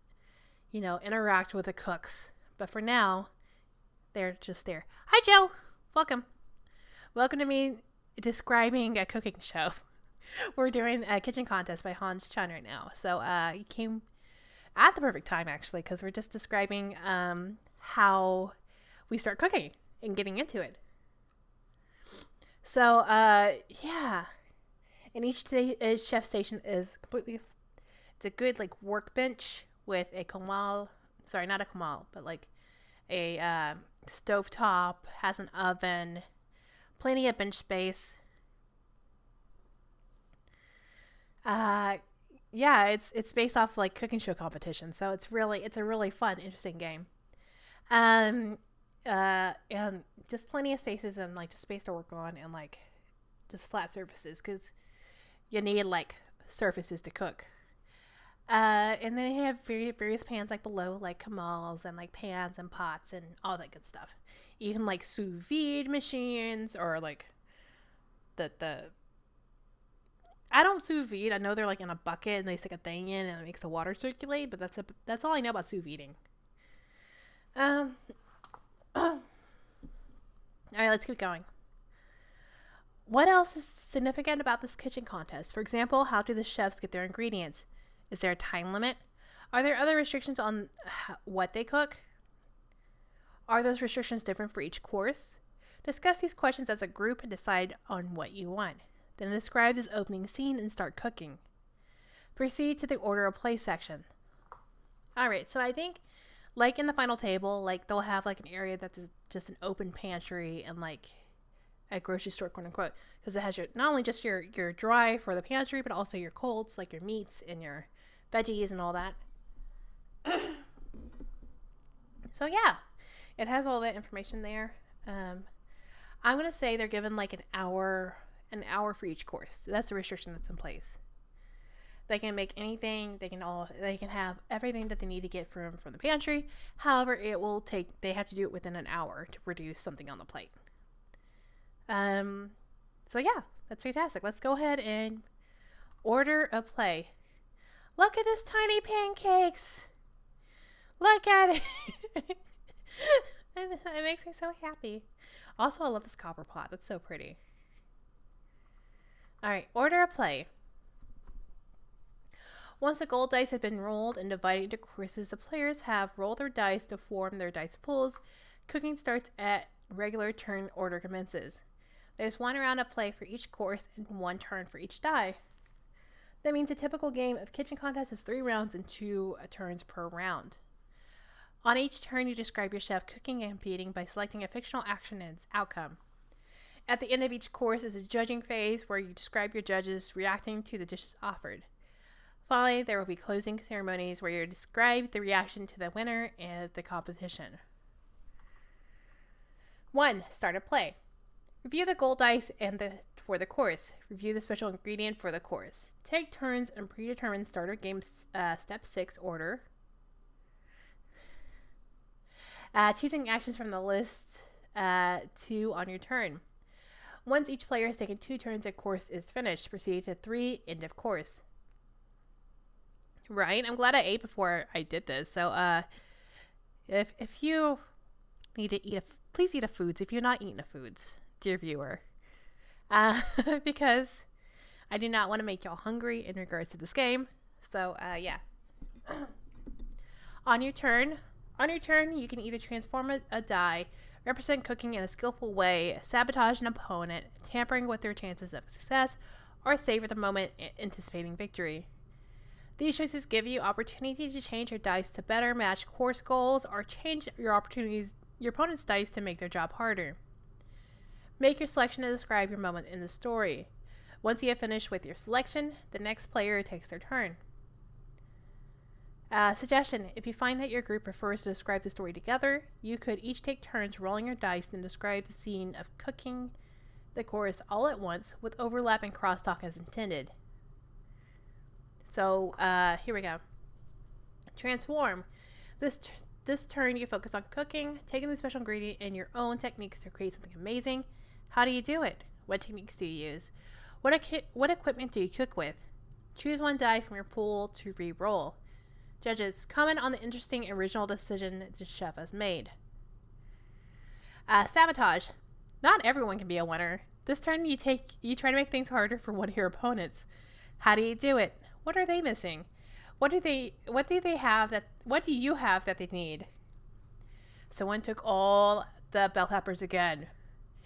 S1: you know, interact with the cooks. But for now, they're just there. Hi, Joe. Welcome to me describing a cooking show. We're doing a kitchen contest by Hans Chun right now. So he came at the perfect time, actually, because we're just describing how we start cooking and getting into it. So, yeah. And each chef station is completely... It's a good, like, workbench with a comal... Sorry, not a comal, but, like, a stovetop, has an oven... Plenty of bench space. Yeah, it's based off like cooking show competition, so it's a really fun, interesting game. And just plenty of spaces and like just space to work on and like just flat surfaces because you need like surfaces to cook. And then they have various pans like below, like kamals and like pans and pots and all that good stuff. Even like sous vide machines or like the I don't sous vide. I know they're like in a bucket and they stick a thing in and it makes the water circulate, but that's all I know about sous videing. All right, let's keep going. What else is significant about this kitchen contest? For example, how do the chefs get their ingredients? Is there a time limit? Are there other restrictions on what they cook? Are those restrictions different for each course? Discuss these questions as a group and decide on what you want. Then describe this opening scene and start cooking. Proceed to the order of play section. Alright, so I think like in the final table, like they'll have like an area that's just an open pantry and like a grocery store, quote unquote, because it has your not only just your dry for the pantry, but also your colds, like your meats and your veggies and all that. So yeah, it has all that information there. I'm gonna say they're given like an hour for each course. That's a restriction that's in place. They can make anything. They can have everything that they need to get from the pantry. However, they have to do it within an hour to produce something on the plate. So yeah, that's fantastic. Let's go ahead and order a play. Look at this tiny pancakes. Look at it. It makes me so happy. Also, I love this copper pot. That's so pretty. All right, order a play. Once the gold dice have been rolled and divided into courses, the players have rolled their dice to form their dice pools. Cooking starts at regular turn order commences. There's one round of play for each course and one turn for each die. That means a typical game of kitchen contest is 3 rounds and 2 turns per round. On each turn, you describe your chef cooking and competing by selecting a fictional action and its outcome. At the end of each course is a judging phase where you describe your judges reacting to the dishes offered. Finally, there will be closing ceremonies where you describe the reaction to the winner and the competition. 1. Start a play. Review the gold dice for the course. Review the special ingredient for the course. Take turns and predetermine starter game step 6 order. Choosing actions from the list 2 on your turn. Once each player has taken 2 turns, a course is finished. Proceed to 3, end of course. Right? I'm glad I ate before I did this. So, if you need to eat please eat a foods if you're not eating a foods, dear viewer. Because I do not want to make y'all hungry in regards to this game. So, yeah. On your turn, you can either transform a die, represent cooking in a skillful way, sabotage an opponent, tampering with their chances of success, or savor the moment anticipating victory. These choices give you opportunities to change your dice to better match course goals or change your opponent's dice to make their job harder. Make your selection and describe your moment in the story. Once you have finished with your selection, the next player takes their turn. Suggestion: if you find that your group prefers to describe the story together, you could each take turns rolling your dice and describe the scene of cooking the course all at once with overlapping crosstalk as intended. So, here we go. Transform. This turn you focus on cooking, taking the special ingredient and your own techniques to create something amazing. How do you do it? What techniques do you use? What equipment do you cook with? Choose one die from your pool to re-roll. Judges, comment on the interesting original decision the chef has made. Sabotage. Not everyone can be a winner. This turn you try to make things harder for one of your opponents. How do you do it? What are they missing? What do you have that they need? Someone took all the bell peppers again,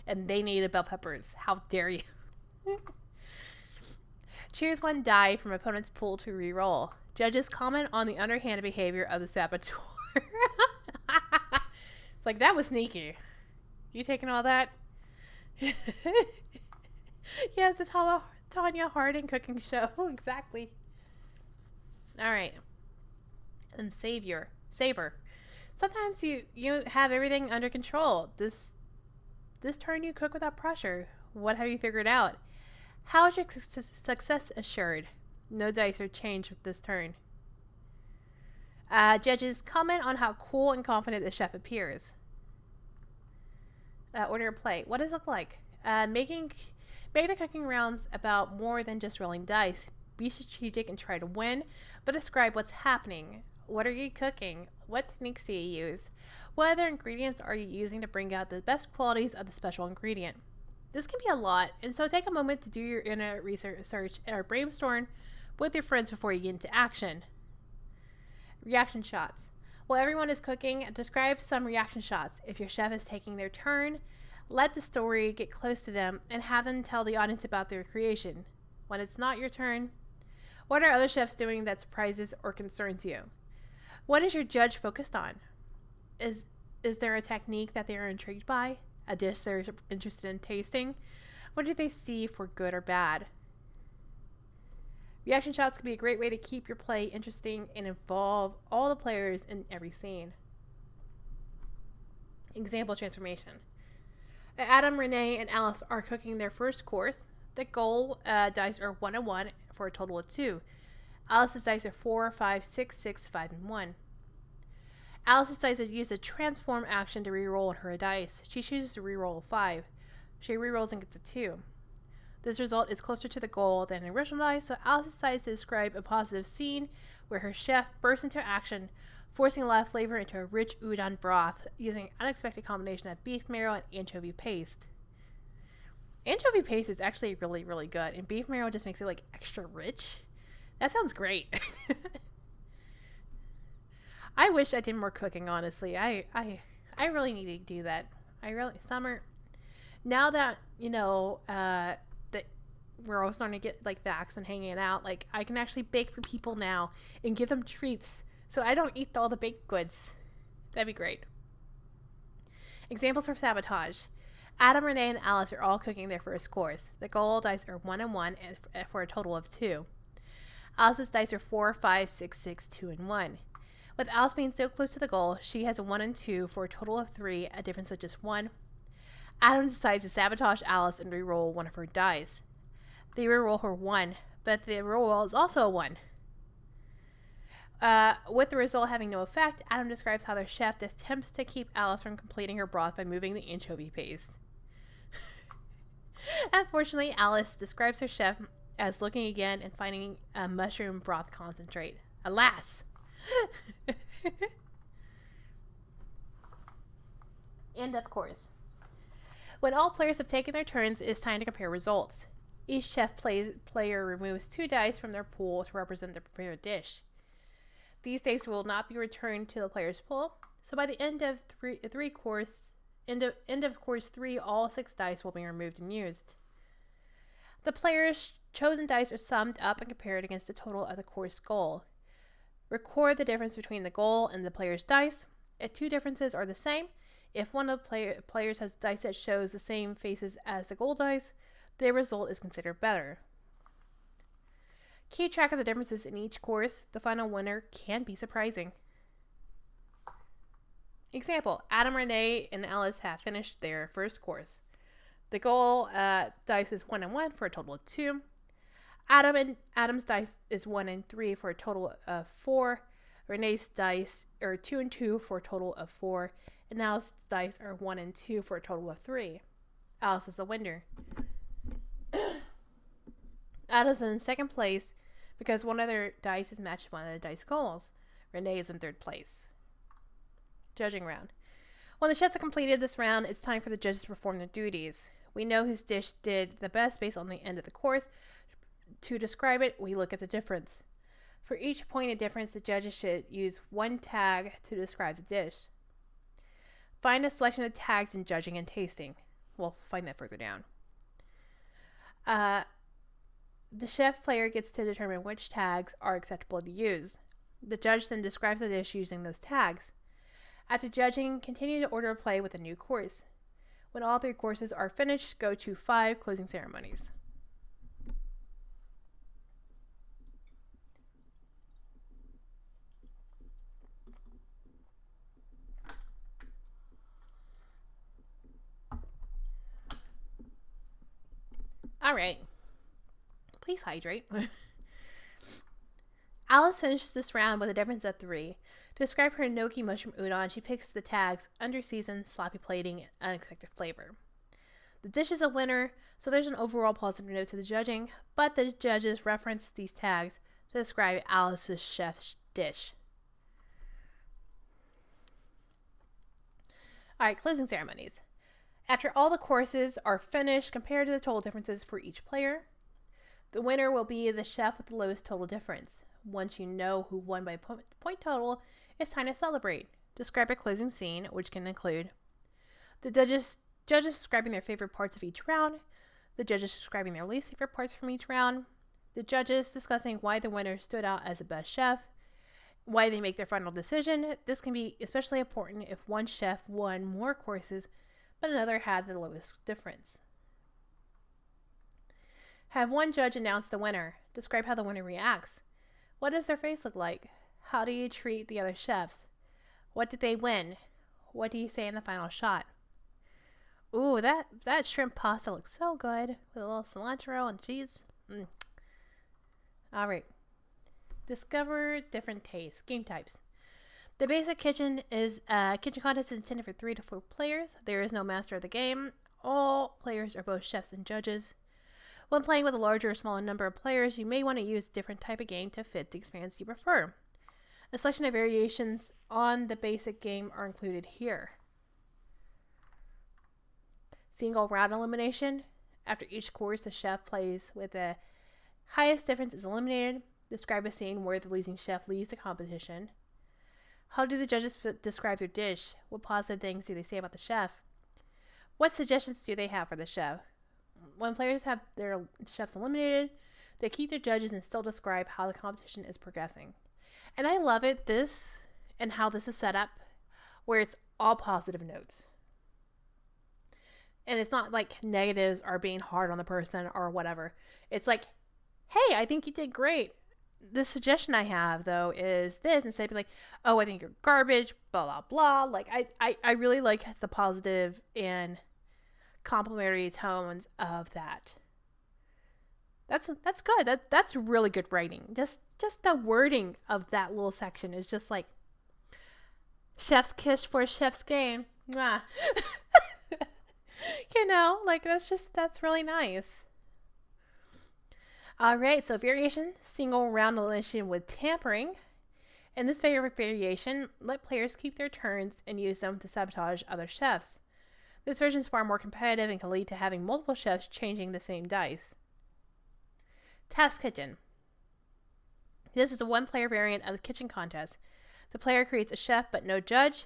S1: and they needed bell peppers. How dare you? Choose one die from opponent's pool to re-roll. Judges, comment on the underhanded behavior of the saboteur. It's like, that was sneaky. You taking all that? Yes, the Tanya Harding cooking show. Exactly. All right. And savor. Sometimes you have everything under control. This turn you cook without pressure. What have you figured out? How is your success assured? No dice are changed with this turn. Judges comment on how cool and confident the chef appears. Order of play. What does it look like? Make the cooking rounds about more than just rolling dice. Be strategic and try to win, but describe what's happening. What are you cooking? What techniques do you use? What other ingredients are you using to bring out the best qualities of the special ingredient? This can be a lot, and so take a moment to do your internet research or brainstorm with your friends before you get into action. Reaction shots. While everyone is cooking, describe some reaction shots. If your chef is taking their turn, let the story get close to them and have them tell the audience about their creation. When it's not your turn, what are other chefs doing that surprises or concerns you? What is your judge focused on? Is there a technique that they are intrigued by? A dish they're interested in tasting? What do they see for good or bad? Reaction shots can be a great way to keep your play interesting and involve all the players in every scene. Example transformation. Adam, Renee, and Alice are cooking their first course. The goal dice are 1 and 1 for a total of 2. Alice's dice are 4, 5, 6, 6, 5, and 1. Alice's dice use a transform action to reroll her dice. She chooses to reroll a 5. She rerolls and gets a 2. This result is closer to the goal than the original dice, so Alice decides to describe a positive scene where her chef bursts into action, forcing a lot of flavor into a rich udon broth using an unexpected combination of beef marrow and anchovy paste. Anchovy paste is actually really, really good, and beef marrow just makes it like extra rich. That sounds great. I wish I did more cooking, honestly. I really need to do that. Summer, now that, that we're all starting to get like vax and hanging out, like I can actually bake for people now and give them treats so I don't eat all the baked goods. That'd be great. Examples for Sabotage. Adam, Renee, and Alice are all cooking their first course. The goal dice are 1 and 1 for a total of 2. Alice's dice are 4, 5, 6, 6, 2, and 1. With Alice being so close to the goal, she has a 1 and 2 for a total of 3, a difference of just 1. Adam decides to sabotage Alice and reroll one of her dice. They reroll her 1, but the roll is also a 1. With the result having no effect, Adam describes how their chef attempts to keep Alice from completing her broth by moving the anchovy paste. Unfortunately, Alice describes her chef as looking again and finding a mushroom broth concentrate. Alas! End of course. When all players have taken their turns, it is time to compare results. Each chef player removes 2 dice from their pool to represent their prepared dish. These dice will not be returned to the player's pool, so by the end of course 3, all 6 dice will be removed and used. The player's chosen dice are summed up and compared against the total of the course goal. Record the difference between the goal and the player's dice. If 2 differences are the same, if one of the players has dice that shows the same faces as the goal dice, the result is considered better. Keep track of the differences in each course. The final winner can be surprising. Example, Adam, Renee, and Alice have finished their first course. The goal dice is 1 and 1 for a total of 2. Adam's dice is 1 and 3 for a total of 4. Renee's dice are 2 and 2 for a total of 4. And Alice's dice are 1 and 2 for a total of 3. Alice is the winner. Adam's in second place because one of their dice is matched with one of the dice goals. Renee is in third place. Judging round. When the chefs have completed this round, it's time for the judges to perform their duties. We know whose dish did the best based on the end of the course. To describe it, we look at the difference. For each point of difference, the judges should use 1 tag to describe the dish. Find a selection of tags in judging and tasting. We'll find that further down. The chef player gets to determine which tags are acceptable to use. The judge then describes the dish using those tags. After judging, continue to order a play with a new course. When all 3 courses are finished, go to 5 closing ceremonies. All right. Please hydrate. Alice finishes this round with a difference of 3. To describe her gnocchi mushroom udon, she picks the tags under seasoned, sloppy plating, and unexpected flavor. The dish is a winner, so there's an overall positive note to the judging, but the judges reference these tags to describe Alice's chef's dish. Alright, closing ceremonies. After all the courses are finished, compared to the total differences for each player, the winner will be the chef with the lowest total difference. Once you know who won by point total, it's time to celebrate. Describe a closing scene, which can include the judges describing their favorite parts of each round, the judges describing their least favorite parts from each round, the judges discussing why the winner stood out as the best chef, why they make their final decision. This can be especially important if one chef won more courses, but another had the lowest difference. Have one judge announce the winner. Describe how the winner reacts. What does their face look like? How do you treat the other chefs? What did they win? What do you say in the final shot? Ooh, that shrimp pasta looks so good with a little cilantro and cheese. All right. Discover different tastes. Game types. The basic kitchen contest is intended for 3 to 4 players. There is no master of the game. All players are both chefs and judges. When playing with a larger or smaller number of players, you may want to use a different type of game to fit the experience you prefer. A selection of variations on the basic game are included here. Single round elimination. After each course, the chef plays with the highest difference is eliminated. Describe a scene where the losing chef leaves the competition. How do the judges describe their dish? What positive things do they say about the chef? What suggestions do they have for the chef? When players have their chefs eliminated, they keep their judges and still describe how the competition is progressing. And I love it, and how this is set up, where it's all positive notes. And it's not like negatives are being hard on the person or whatever. It's like, hey, I think you did great. The suggestion I have, though, is this. Instead of being like, oh, I think you're garbage, blah, blah, blah. Like, I really like the positive and complimentary tones of that. That's good. That's really good writing. Just the wording of that little section is just like, chef's kiss for a chef's game. Mwah. Like that's really nice. All right, so variation, single round elimination with tampering. In this favorite variation, let players keep their turns and use them to sabotage other chefs. This version is far more competitive and can lead to having multiple chefs changing the same dice. Task Kitchen. This is a one-player variant of the kitchen contest. The player creates a chef but no judge.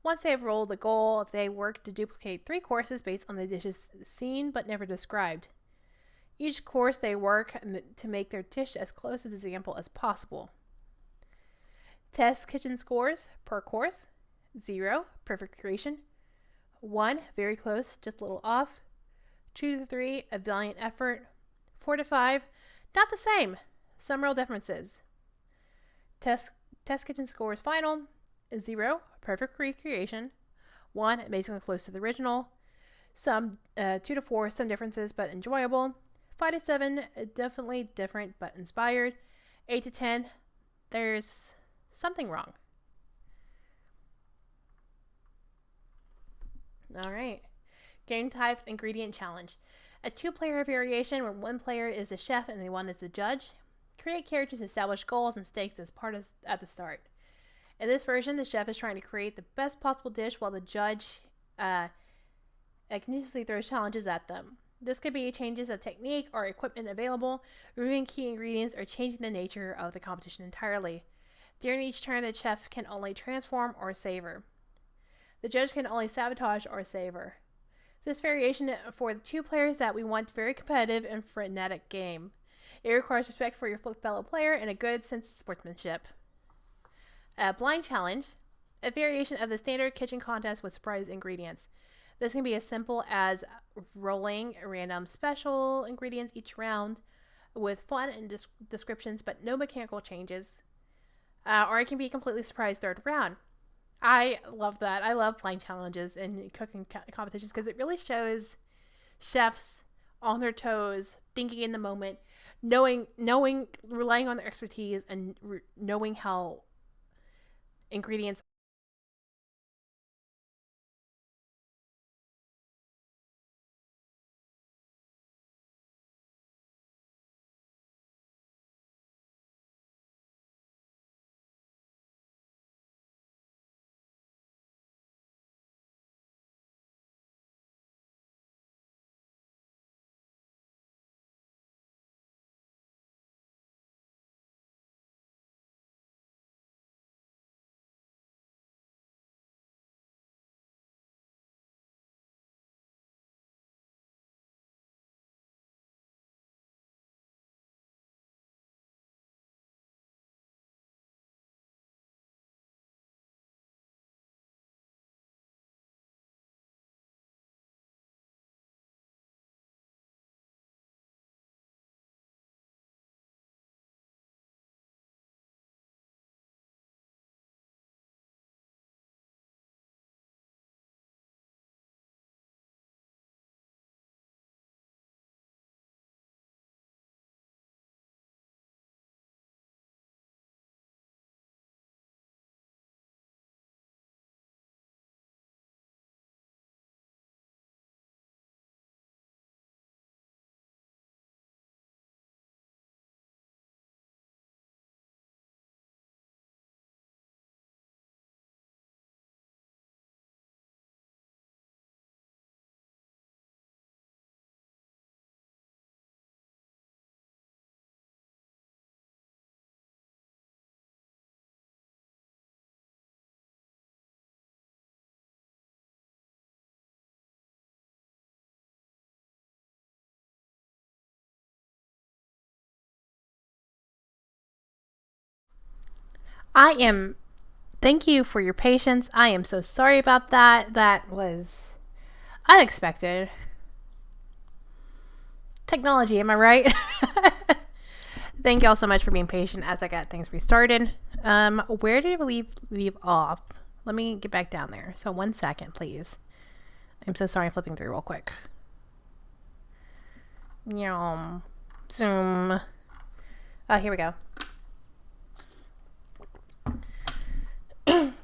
S1: Once they have rolled the goal, they work to duplicate 3 courses based on the dishes seen but never described. Each course they work to make their dish as close to the example as possible. Test kitchen scores per course. 0, perfect creation. 1, very close, just a little off. 2 to 3, a valiant effort. 4 to 5, not the same, some real differences. Test kitchen scores final. 0, perfect recreation. 1, amazingly close to the original. 2 to 4, some differences but enjoyable. 5 to 7, definitely different but inspired. 8 to 10, there's something wrong. All right. Game types, ingredient challenge. A 2-player variation where 1 player is the chef and the 1 is the judge. Create characters, establish goals and stakes as part of at the start. In this version, the chef is trying to create the best possible dish while the judge continuously throws challenges at them. This could be changes of technique or equipment available, removing key ingredients, or changing the nature of the competition entirely. During each turn, the chef can only transform or savor. The judge can only sabotage or savor. This variation for the 2 players that we want very competitive and frenetic game. It requires respect for your fellow player and a good sense of sportsmanship. A blind challenge, a variation of the standard kitchen contest with surprise ingredients. This can be as simple as rolling random special ingredients each round with fun and descriptions but no mechanical changes. Or it can be completely surprise third round. I love that. I love blind challenges and cooking competitions because it really shows chefs on their toes, thinking in the moment, relying on their expertise and knowing how ingredients. Thank you for your patience. I am so sorry about that. That was unexpected. Technology, am I right? Thank you all so much for being patient as I got things restarted. Where did we leave off? Let me get back down there. So 1 second, please. I'm so sorry, I'm flipping through real quick. Zoom. Oh, here we go.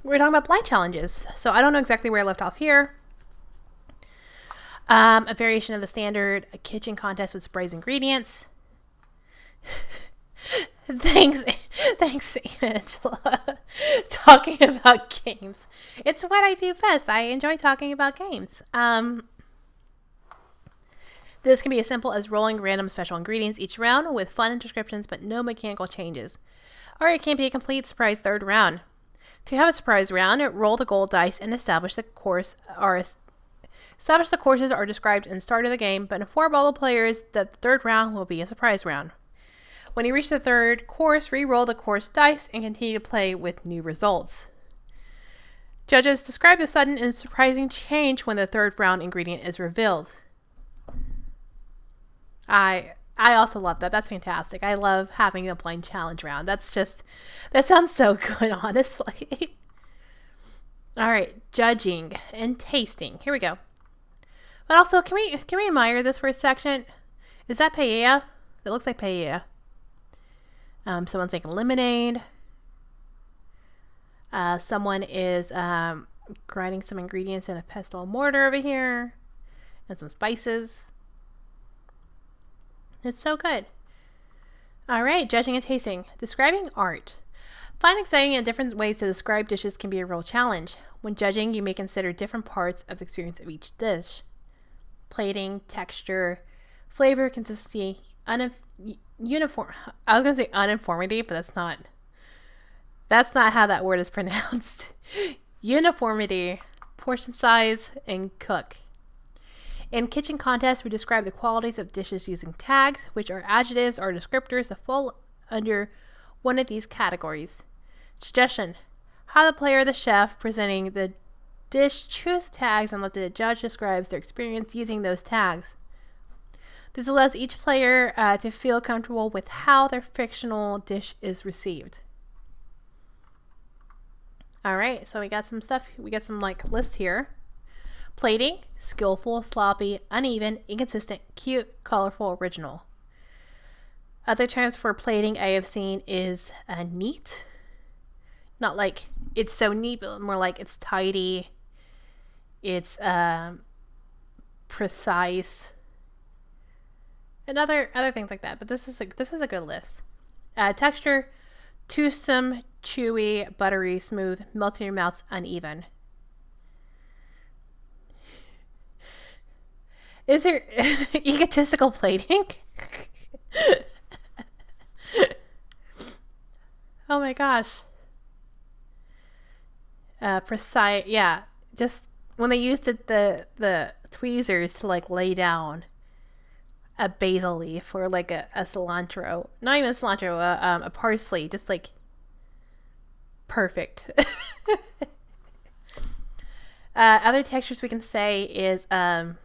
S1: We're talking about blind challenges. So I don't know exactly where I left off here. A variation of the standard, a kitchen contest with surprise ingredients. Thanks, Angela. Talking about games. It's what I do best. I enjoy talking about games. This can be as simple as rolling random special ingredients each round with fun descriptions but no mechanical changes. Or it can be a complete surprise third round. To have a surprise round, roll the gold dice and establish the courses are described in the start of the game, but inform all the players that the third round will be a surprise round. When you reach the third course, re-roll the course dice and continue to play with new results. Judges describe the sudden and surprising change when the third round ingredient is revealed. I also love that. That's fantastic. I love having a blind challenge round. That sounds so good, honestly. All right, judging and tasting. Here we go. But also, can we admire this first section? Is that paella? It looks like paella. Someone's making lemonade. Someone is grinding some ingredients in a pestle and mortar over here, and some spices. It's so good. All right, judging and tasting. Describing art. Find exciting and different ways to describe dishes can be a real challenge. When judging, you may consider different parts of the experience of each dish. Plating, texture, flavor, consistency, uniform. I was going to say uniformity, but that's not how that word is pronounced. Uniformity, portion size, and cook. In kitchen contests, we describe the qualities of dishes using tags, which are adjectives or descriptors that fall under one of these categories. Suggestion: have the player or the chef presenting the dish choose the tags and let the judge describe their experience using those tags. This allows each player to feel comfortable with how their fictional dish is received. All right, so we got some stuff. We got some lists here. Plating: skillful, sloppy, uneven, inconsistent, cute, colorful, original. Other terms for plating I have seen is neat. Not like it's so neat, but more like it's tidy. It's precise. And other things like that. But this is a good list. Texture: toothsome, chewy, buttery, smooth, melting in your mouth, uneven. Is there egotistical plating? Oh my gosh. Precise, yeah. Just when they used the tweezers to like lay down a basil leaf or like a cilantro, not even cilantro, a parsley, just like perfect. Other textures we can say is what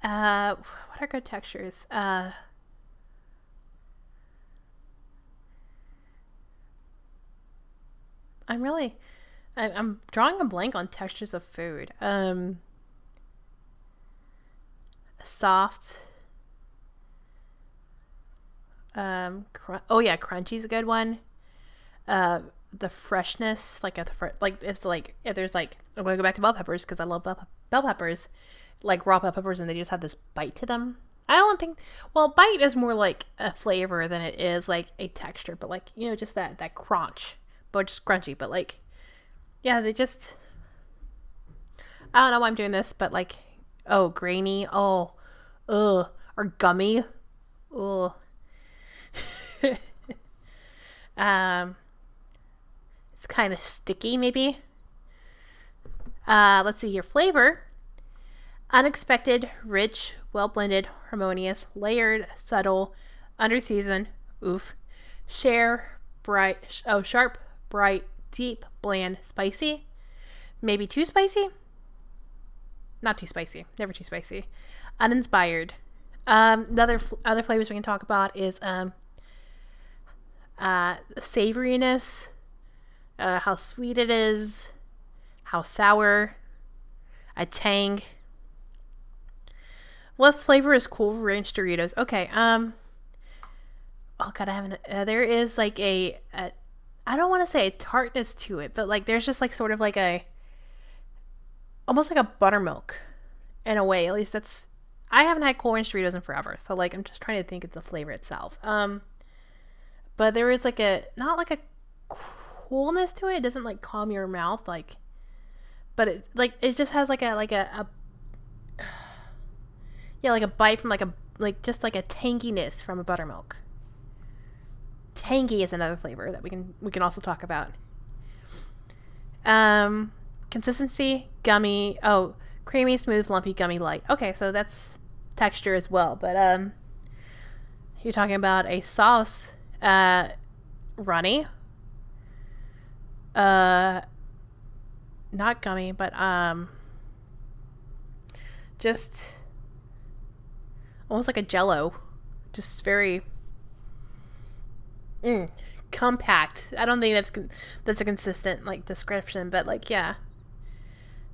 S1: are good textures? I'm drawing a blank on textures of food. Soft. Crunchy's a good one. The freshness, like it's like if there's like, I'm gonna go back to bell peppers because I love bell peppers, like raw bell peppers, and they just have this bite to them. I don't think, well, bite is more like a flavor than it is like a texture, but like, you know, just that crunch, but just crunchy, but like, yeah, they just, I don't know why I'm doing this, but like, oh, grainy, or gummy, ugh. It's kind of sticky, maybe. Let's see here. Flavor: unexpected, rich, well-blended, harmonious, layered, subtle, under-seasoned, sharp, bright, deep, bland, spicy. Maybe too spicy? Not too spicy. Never too spicy. Uninspired. Other flavors we can talk about is savoriness, how sweet it is, how sour, a tang. What flavor is Cool Ranch Doritos? Okay, oh god, I haven't. There is like a I don't want to say a tartness to it, but like there's just like sort of like almost like a buttermilk in a way. At least that's. I haven't had Cool Ranch Doritos in forever, so like I'm just trying to think of the flavor itself. But there is like not like a coolness to it. It doesn't like calm your mouth, like, but it just has like a yeah, like a bite from just like a tanginess from a buttermilk. Tangy is another flavor that we can also talk about. Consistency: gummy, creamy, smooth, lumpy, gummy, light. Okay, so that's texture as well, but you're talking about a sauce, runny, not gummy, but just almost like a jello, just very compact. I don't think that's a consistent like description, but like, yeah.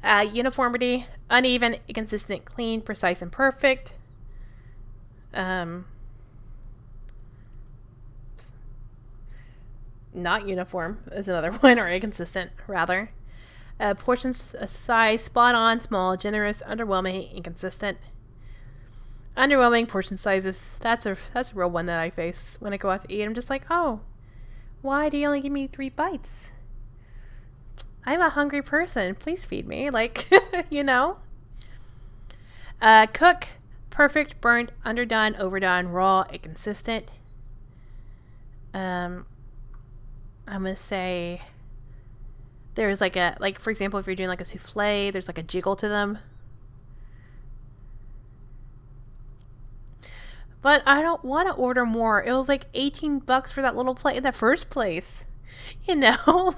S1: Uniformity: uneven, inconsistent, clean, precise, and perfect. Not uniform is another one, or inconsistent rather. Portion size: spot on, small, generous, underwhelming, inconsistent. Underwhelming portion sizes. That's a real one that I face when I go out to eat. I'm just like, oh, why do you only give me 3 bites? I'm a hungry person. Please feed me. Like, you know. Cook: perfect, burnt, underdone, overdone, raw, inconsistent. I'm gonna say there's like for example, if you're doing like a souffle, there's like a jiggle to them. But I don't want to order more. It was like $18 for that little plate in the first place. You know?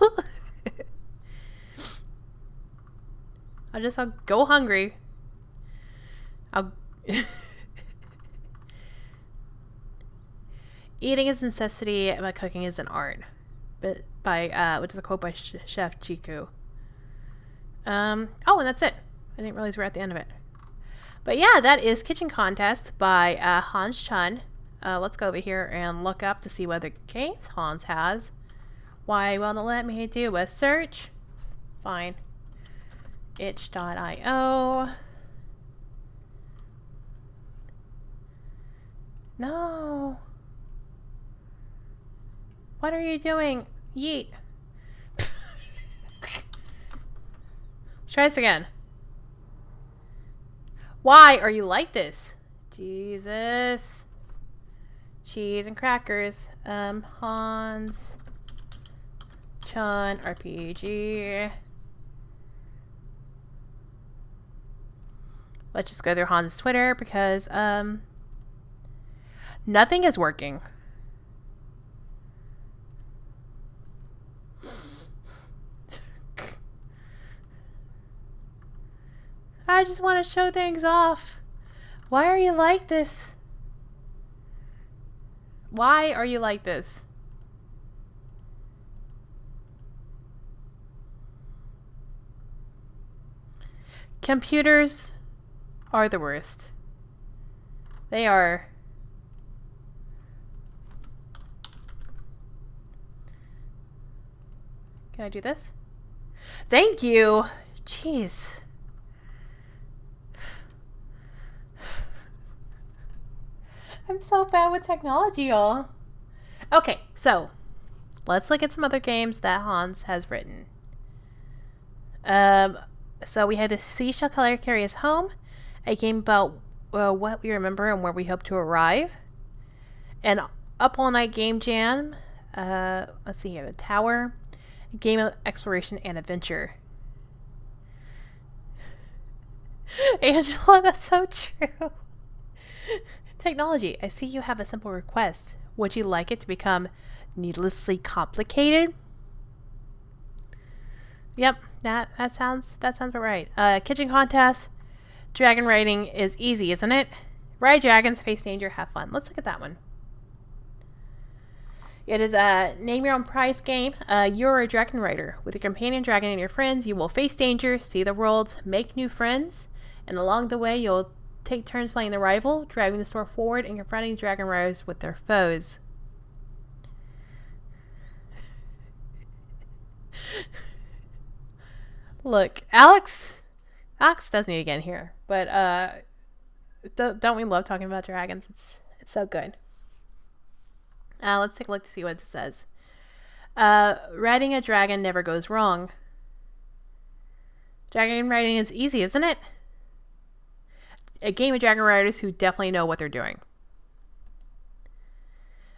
S1: I'll go hungry. Eating is a necessity, but cooking is an art. But which is a quote by Chef Chiku. And that's it. I didn't realize we're at the end of it. But yeah, that is Kitchen Contest by Hans Chun. Let's go over here and look up to see what other games Hans has. Why won't it let me do a search? Fine. itch.io. No. What are you doing? Yeet. Let's try this again. Why are you like this? Jesus. Cheese and crackers. Hans Chun RPG. Let's just go through Hans' Twitter because nothing is working. I just want to show things off. Why are you like this? Why are you like this? Computers are the worst. They are. Can I do this? Thank you. Jeez. I'm so bad with technology, y'all. Okay, so let's look at some other games that Hans has written. So we have the Sea Shall Carry Us Home, a game about what we remember and where we hope to arrive. An Up All Night Game Jam. Let's see here, the Tower. A game of exploration and adventure. Angela, that's so true. Technology, I see you have a simple request. Would you like it to become needlessly complicated? Yep, that sounds about right. Kitchen Contest. Dragon riding is easy, isn't it? Ride dragons, face danger, have fun. Let's look at that one. It is a name your own prize game. You're a dragon rider. With your companion dragon and your friends, you will face danger, see the world, make new friends, and along the way, you'll take turns playing the rival, driving the store forward, and confronting dragon riders with their foes. Look, Alex does need to get in here, but don't we love talking about dragons? It's so good. Let's take a look to see what it says. Riding a dragon never goes wrong. Dragon riding is easy, isn't it? A game of dragon riders who definitely know what they're doing.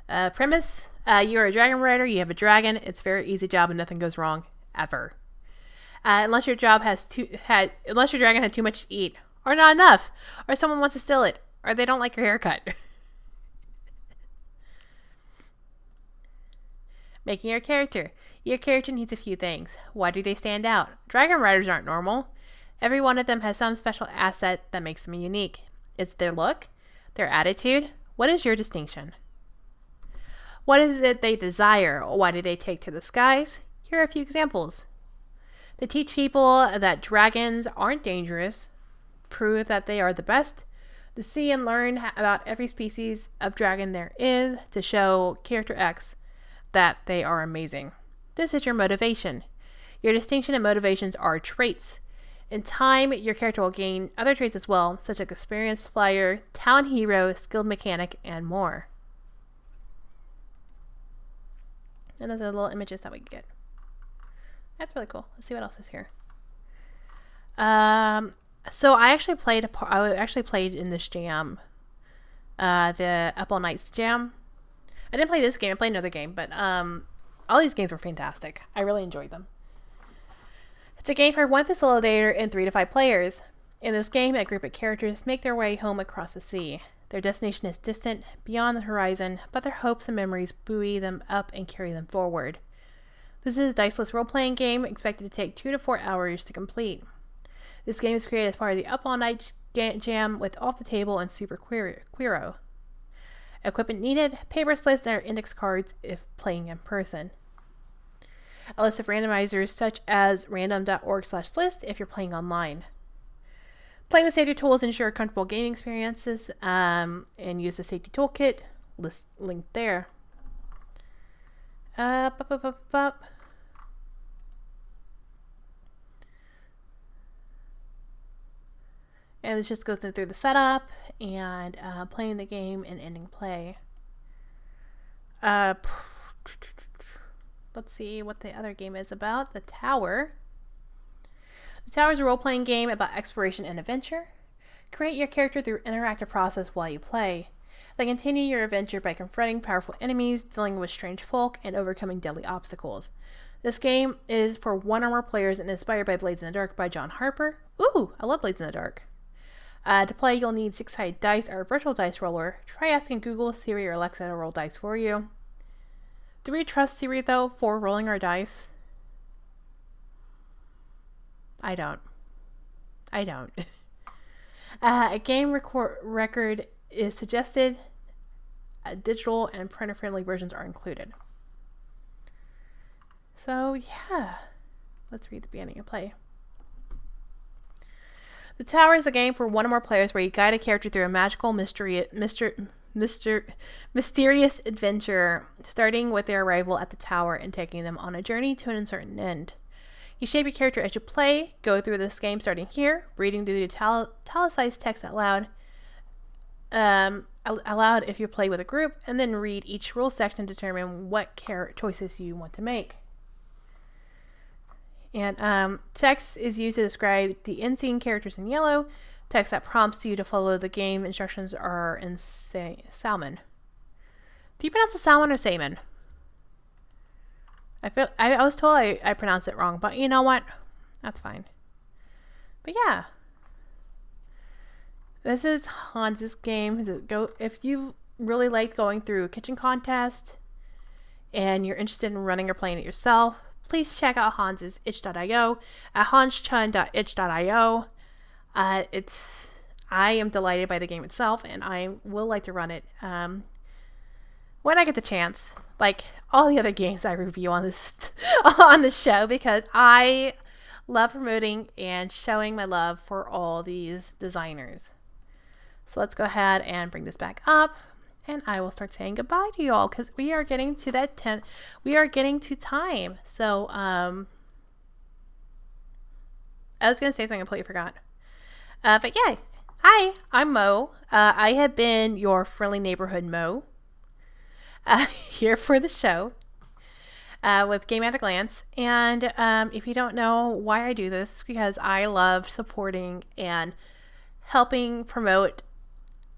S1: Premise: you're a dragon rider. You have a dragon. It's a very easy job, and nothing goes wrong ever. Unless your dragon had too much to eat, or not enough, or someone wants to steal it, or they don't like your haircut. Making your character. Your character needs a few things. Why do they stand out? Dragon riders aren't normal. Every one of them has some special asset that makes them unique. Is it their look? Their attitude? What is your distinction? What is it they desire? Why do they take to the skies? Here are a few examples. They teach people that dragons aren't dangerous, prove that they are the best, to see and learn about every species of dragon there is, to show character X that they are amazing. This is your motivation. Your distinction and motivations are traits. In time, your character will gain other traits as well, such as experienced flyer, talent hero, skilled mechanic, and more. And those are the little images that we can get. That's really cool. Let's see what else is here. So I actually played in this jam, the Up All Nights jam. I didn't play this game. I played another game, but all these games were fantastic. I really enjoyed them. It's a game for one facilitator and 3 to 5 players. In this game, a group of characters make their way home across the sea. Their destination is distant, beyond the horizon, but their hopes and memories buoy them up and carry them forward. This is a diceless role-playing game expected to take 2 to 4 hours to complete. This game is created as part of the Up All Night Jam with Off the Table and Super Queero. Equipment needed: paper slips or index cards if playing in person. A list of randomizers such as random.org/list if you're playing online. Play with safety tools, ensure comfortable gaming experiences, and use the safety toolkit. Link there. And this just goes through the setup and playing the game and ending play. Let's see what the other game is about. The Tower. The Tower is a role-playing game about exploration and adventure. Create your character through an interactive process while you play. Then continue your adventure by confronting powerful enemies, dealing with strange folk, and overcoming deadly obstacles. This game is for 1 or more players and is inspired by Blades in the Dark by John Harper. Ooh, I love Blades in the Dark. To play, you'll need 6-sided dice or a virtual dice roller. Try asking Google, Siri, or Alexa to roll dice for you. Do we trust Siri, though, for rolling our dice? I don't. A game record is suggested. Digital and printer-friendly versions are included. So, yeah. Let's read the beginning of play. The Tower is a game for 1 or more players where you guide a character through a magical, mysterious adventure, starting with their arrival at the tower and taking them on a journey to an uncertain end. You shape your character as you play. Go through this game starting here, reading through the italicized text out loud. Aloud if you play with a group, and then read each rule section to determine what choices you want to make. And text is used to describe the in-scene characters in yellow. Text that prompts you to follow the game instructions are in salmon. Do you pronounce it salmon or salmon? I was told I pronounced it wrong, but you know what? That's fine. But yeah. This is Hans's game. If you really liked going through a kitchen contest and you're interested in running or playing it yourself, please check out Hans's itch.io at hanschun.itch.io. I am delighted by the game itself, and I will like to run it when I get the chance, like all the other games I review on this on the show, because I love promoting and showing my love for all these designers. So let's go ahead and bring this back up, and I will start saying goodbye to you all because we are getting to that we are getting to time. So I was gonna say something I completely forgot. But yeah, hi, I'm Mo. I have been your friendly neighborhood Mo here for the show with Game at a Glance. And if you don't know why I do this, because I love supporting and helping promote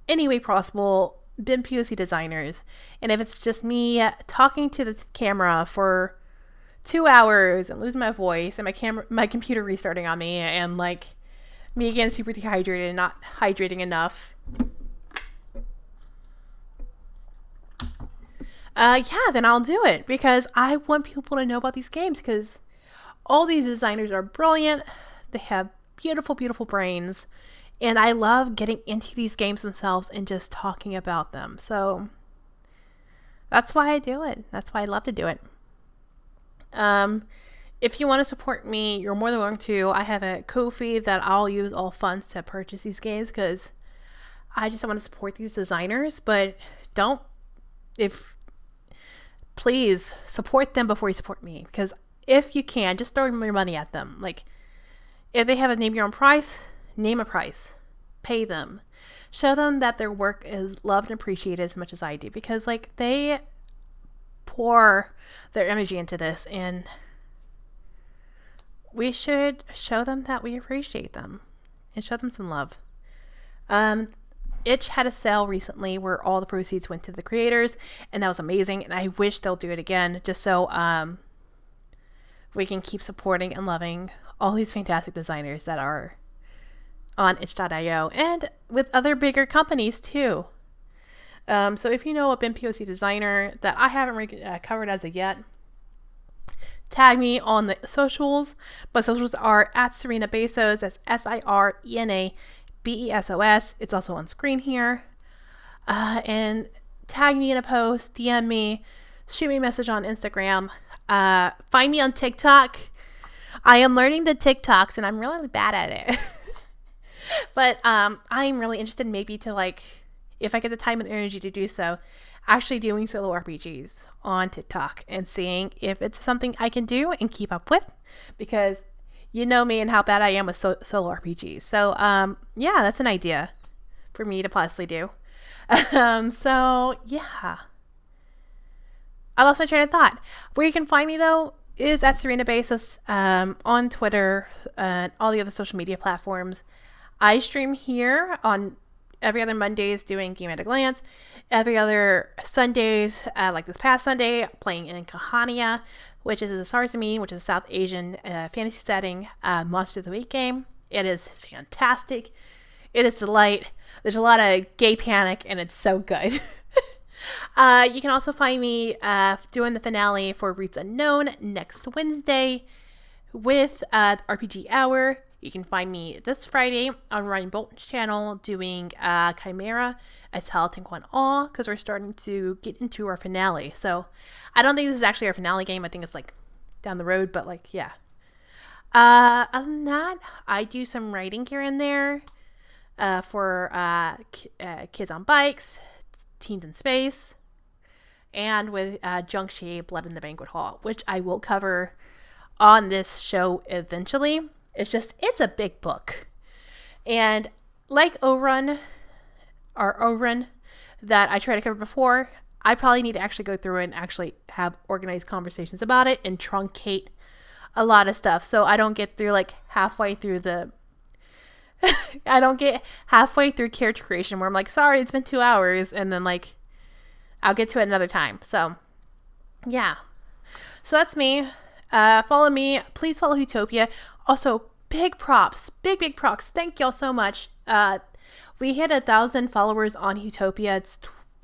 S1: any way possible BIMPOC designers. And if it's just me talking to the camera for 2 hours and losing my voice and my computer restarting on me and like me again super dehydrated and not hydrating enough, then I'll do it because I want people to know about these games, because all these designers are brilliant. They have beautiful, beautiful brains. And I love getting into these games themselves and just talking about them. So that's why I do it. That's why I love to do it. If you want to support me, you're more than welcome to. I have a Ko-fi that I'll use all funds to purchase these games because I just want to support these designers. But please support them before you support me. Because if you can, just throw your money at them. Like, if they have a name your own price, name a price. Pay them. Show them that their work is loved and appreciated as much as I do. Because, like, they pour their energy into this. And we should show them that we appreciate them. And show them some love. Itch had a sale recently where all the proceeds went to the creators. And that was amazing. And I wish they'll do it again. Just so we can keep supporting and loving all these fantastic designers that are on itch.io and with other bigger companies too. So if you know a BIMPOC designer that I haven't covered as of yet, tag me on the socials. My socials are at Serena Bezos. That's SIRENABESOS. It's also on screen here. And tag me in a post, DM me, shoot me a message on Instagram. Find me on TikTok. I am learning the TikToks and I'm really bad at it. But I'm really interested maybe to like, if I get the time and energy to do so, actually doing solo RPGs on TikTok and seeing if it's something I can do and keep up with, because you know me and how bad I am with solo RPGs. So yeah, that's an idea for me to possibly do. So yeah, I lost my train of thought. Where you can find me though is at Serena Bezos on Twitter and all the other social media platforms. I stream here on every other Mondays doing Game at a Glance. Every other Sundays, like this past Sunday, playing in Kahania, which is a Sarsamine, which is a South Asian fantasy setting Monster of the Week game. It is fantastic. It is delight. There's a lot of gay panic, and it's so good. You can also find me doing the finale for Roots Unknown next Wednesday with RPG Hour. You can find me this Friday on Ryan Bolton's channel doing Chimera, a Talenting One All, because we're starting to get into our finale. So I don't think this is actually our finale game. I think it's like down the road, but like, yeah. Other than that, I do some writing here and there for Kids on Bikes, Teens in Space, and with Junk Blood in the Banquet Hall, which I will cover on this show eventually. It's a big book. And like Orun that I tried to cover before, I probably need to actually go through and actually have organized conversations about it and truncate a lot of stuff. So I don't get through like halfway through I don't get halfway through character creation where I'm like, sorry, it's been 2 hours. And then like, I'll get to it another time. So yeah. So that's me. Follow me. Please follow Huetopia. Also, big props. Big props. Thank y'all so much. We hit 1,000 followers on Huetopia's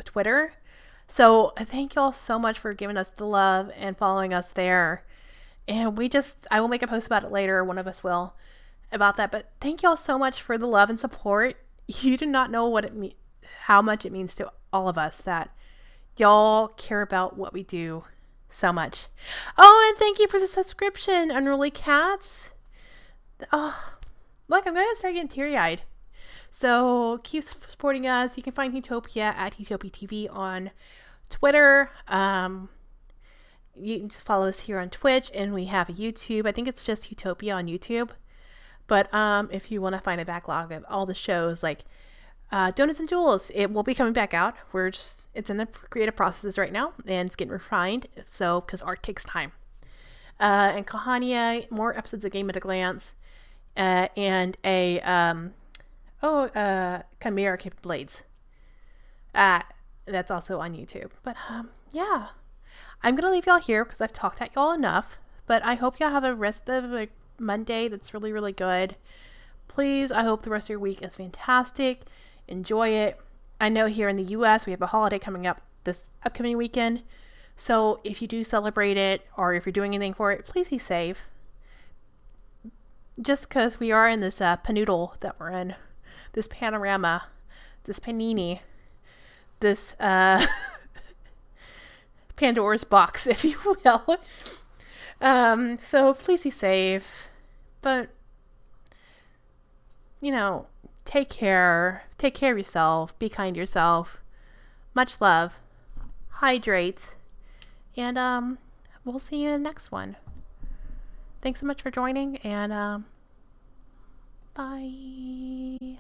S1: Twitter. So thank y'all so much for giving us the love and following us there. And I will make a post about it later. One of us will about that. But thank y'all so much for the love and support. You do not know how much it means to all of us that y'all care about what we do so much. Oh, and thank you for the subscription, Unruly Cats. Oh, look, I'm gonna start getting teary-eyed. So keep supporting us. You can find Huetopia at Huetopia TV on Twitter. You can just follow us here on Twitch, and we have a YouTube. I think it's just Huetopia on YouTube. But if you want to find a backlog of all the shows, like Donuts and Jewels, it will be coming back out. It's in the creative processes right now, and it's getting refined. So, because art takes time. And Kahania, more episodes of Game at a Glance, and Chimera Cape Blades. That's also on YouTube. But yeah, I'm gonna leave y'all here because I've talked at y'all enough. But I hope y'all have a rest of Monday that's really, really good. Please, I hope the rest of your week is fantastic. Enjoy it. I know here in the US we have a holiday coming up this upcoming weekend. So if you do celebrate it or if you're doing anything for it, please be safe. Just because we are in this panoodle that we're in, this panorama, this panini, this Pandora's box, if you will. So please be safe. But, take care. Take care of yourself. Be kind to yourself. Much love. Hydrate. And we'll see you in the next one. Thanks so much for joining, and bye.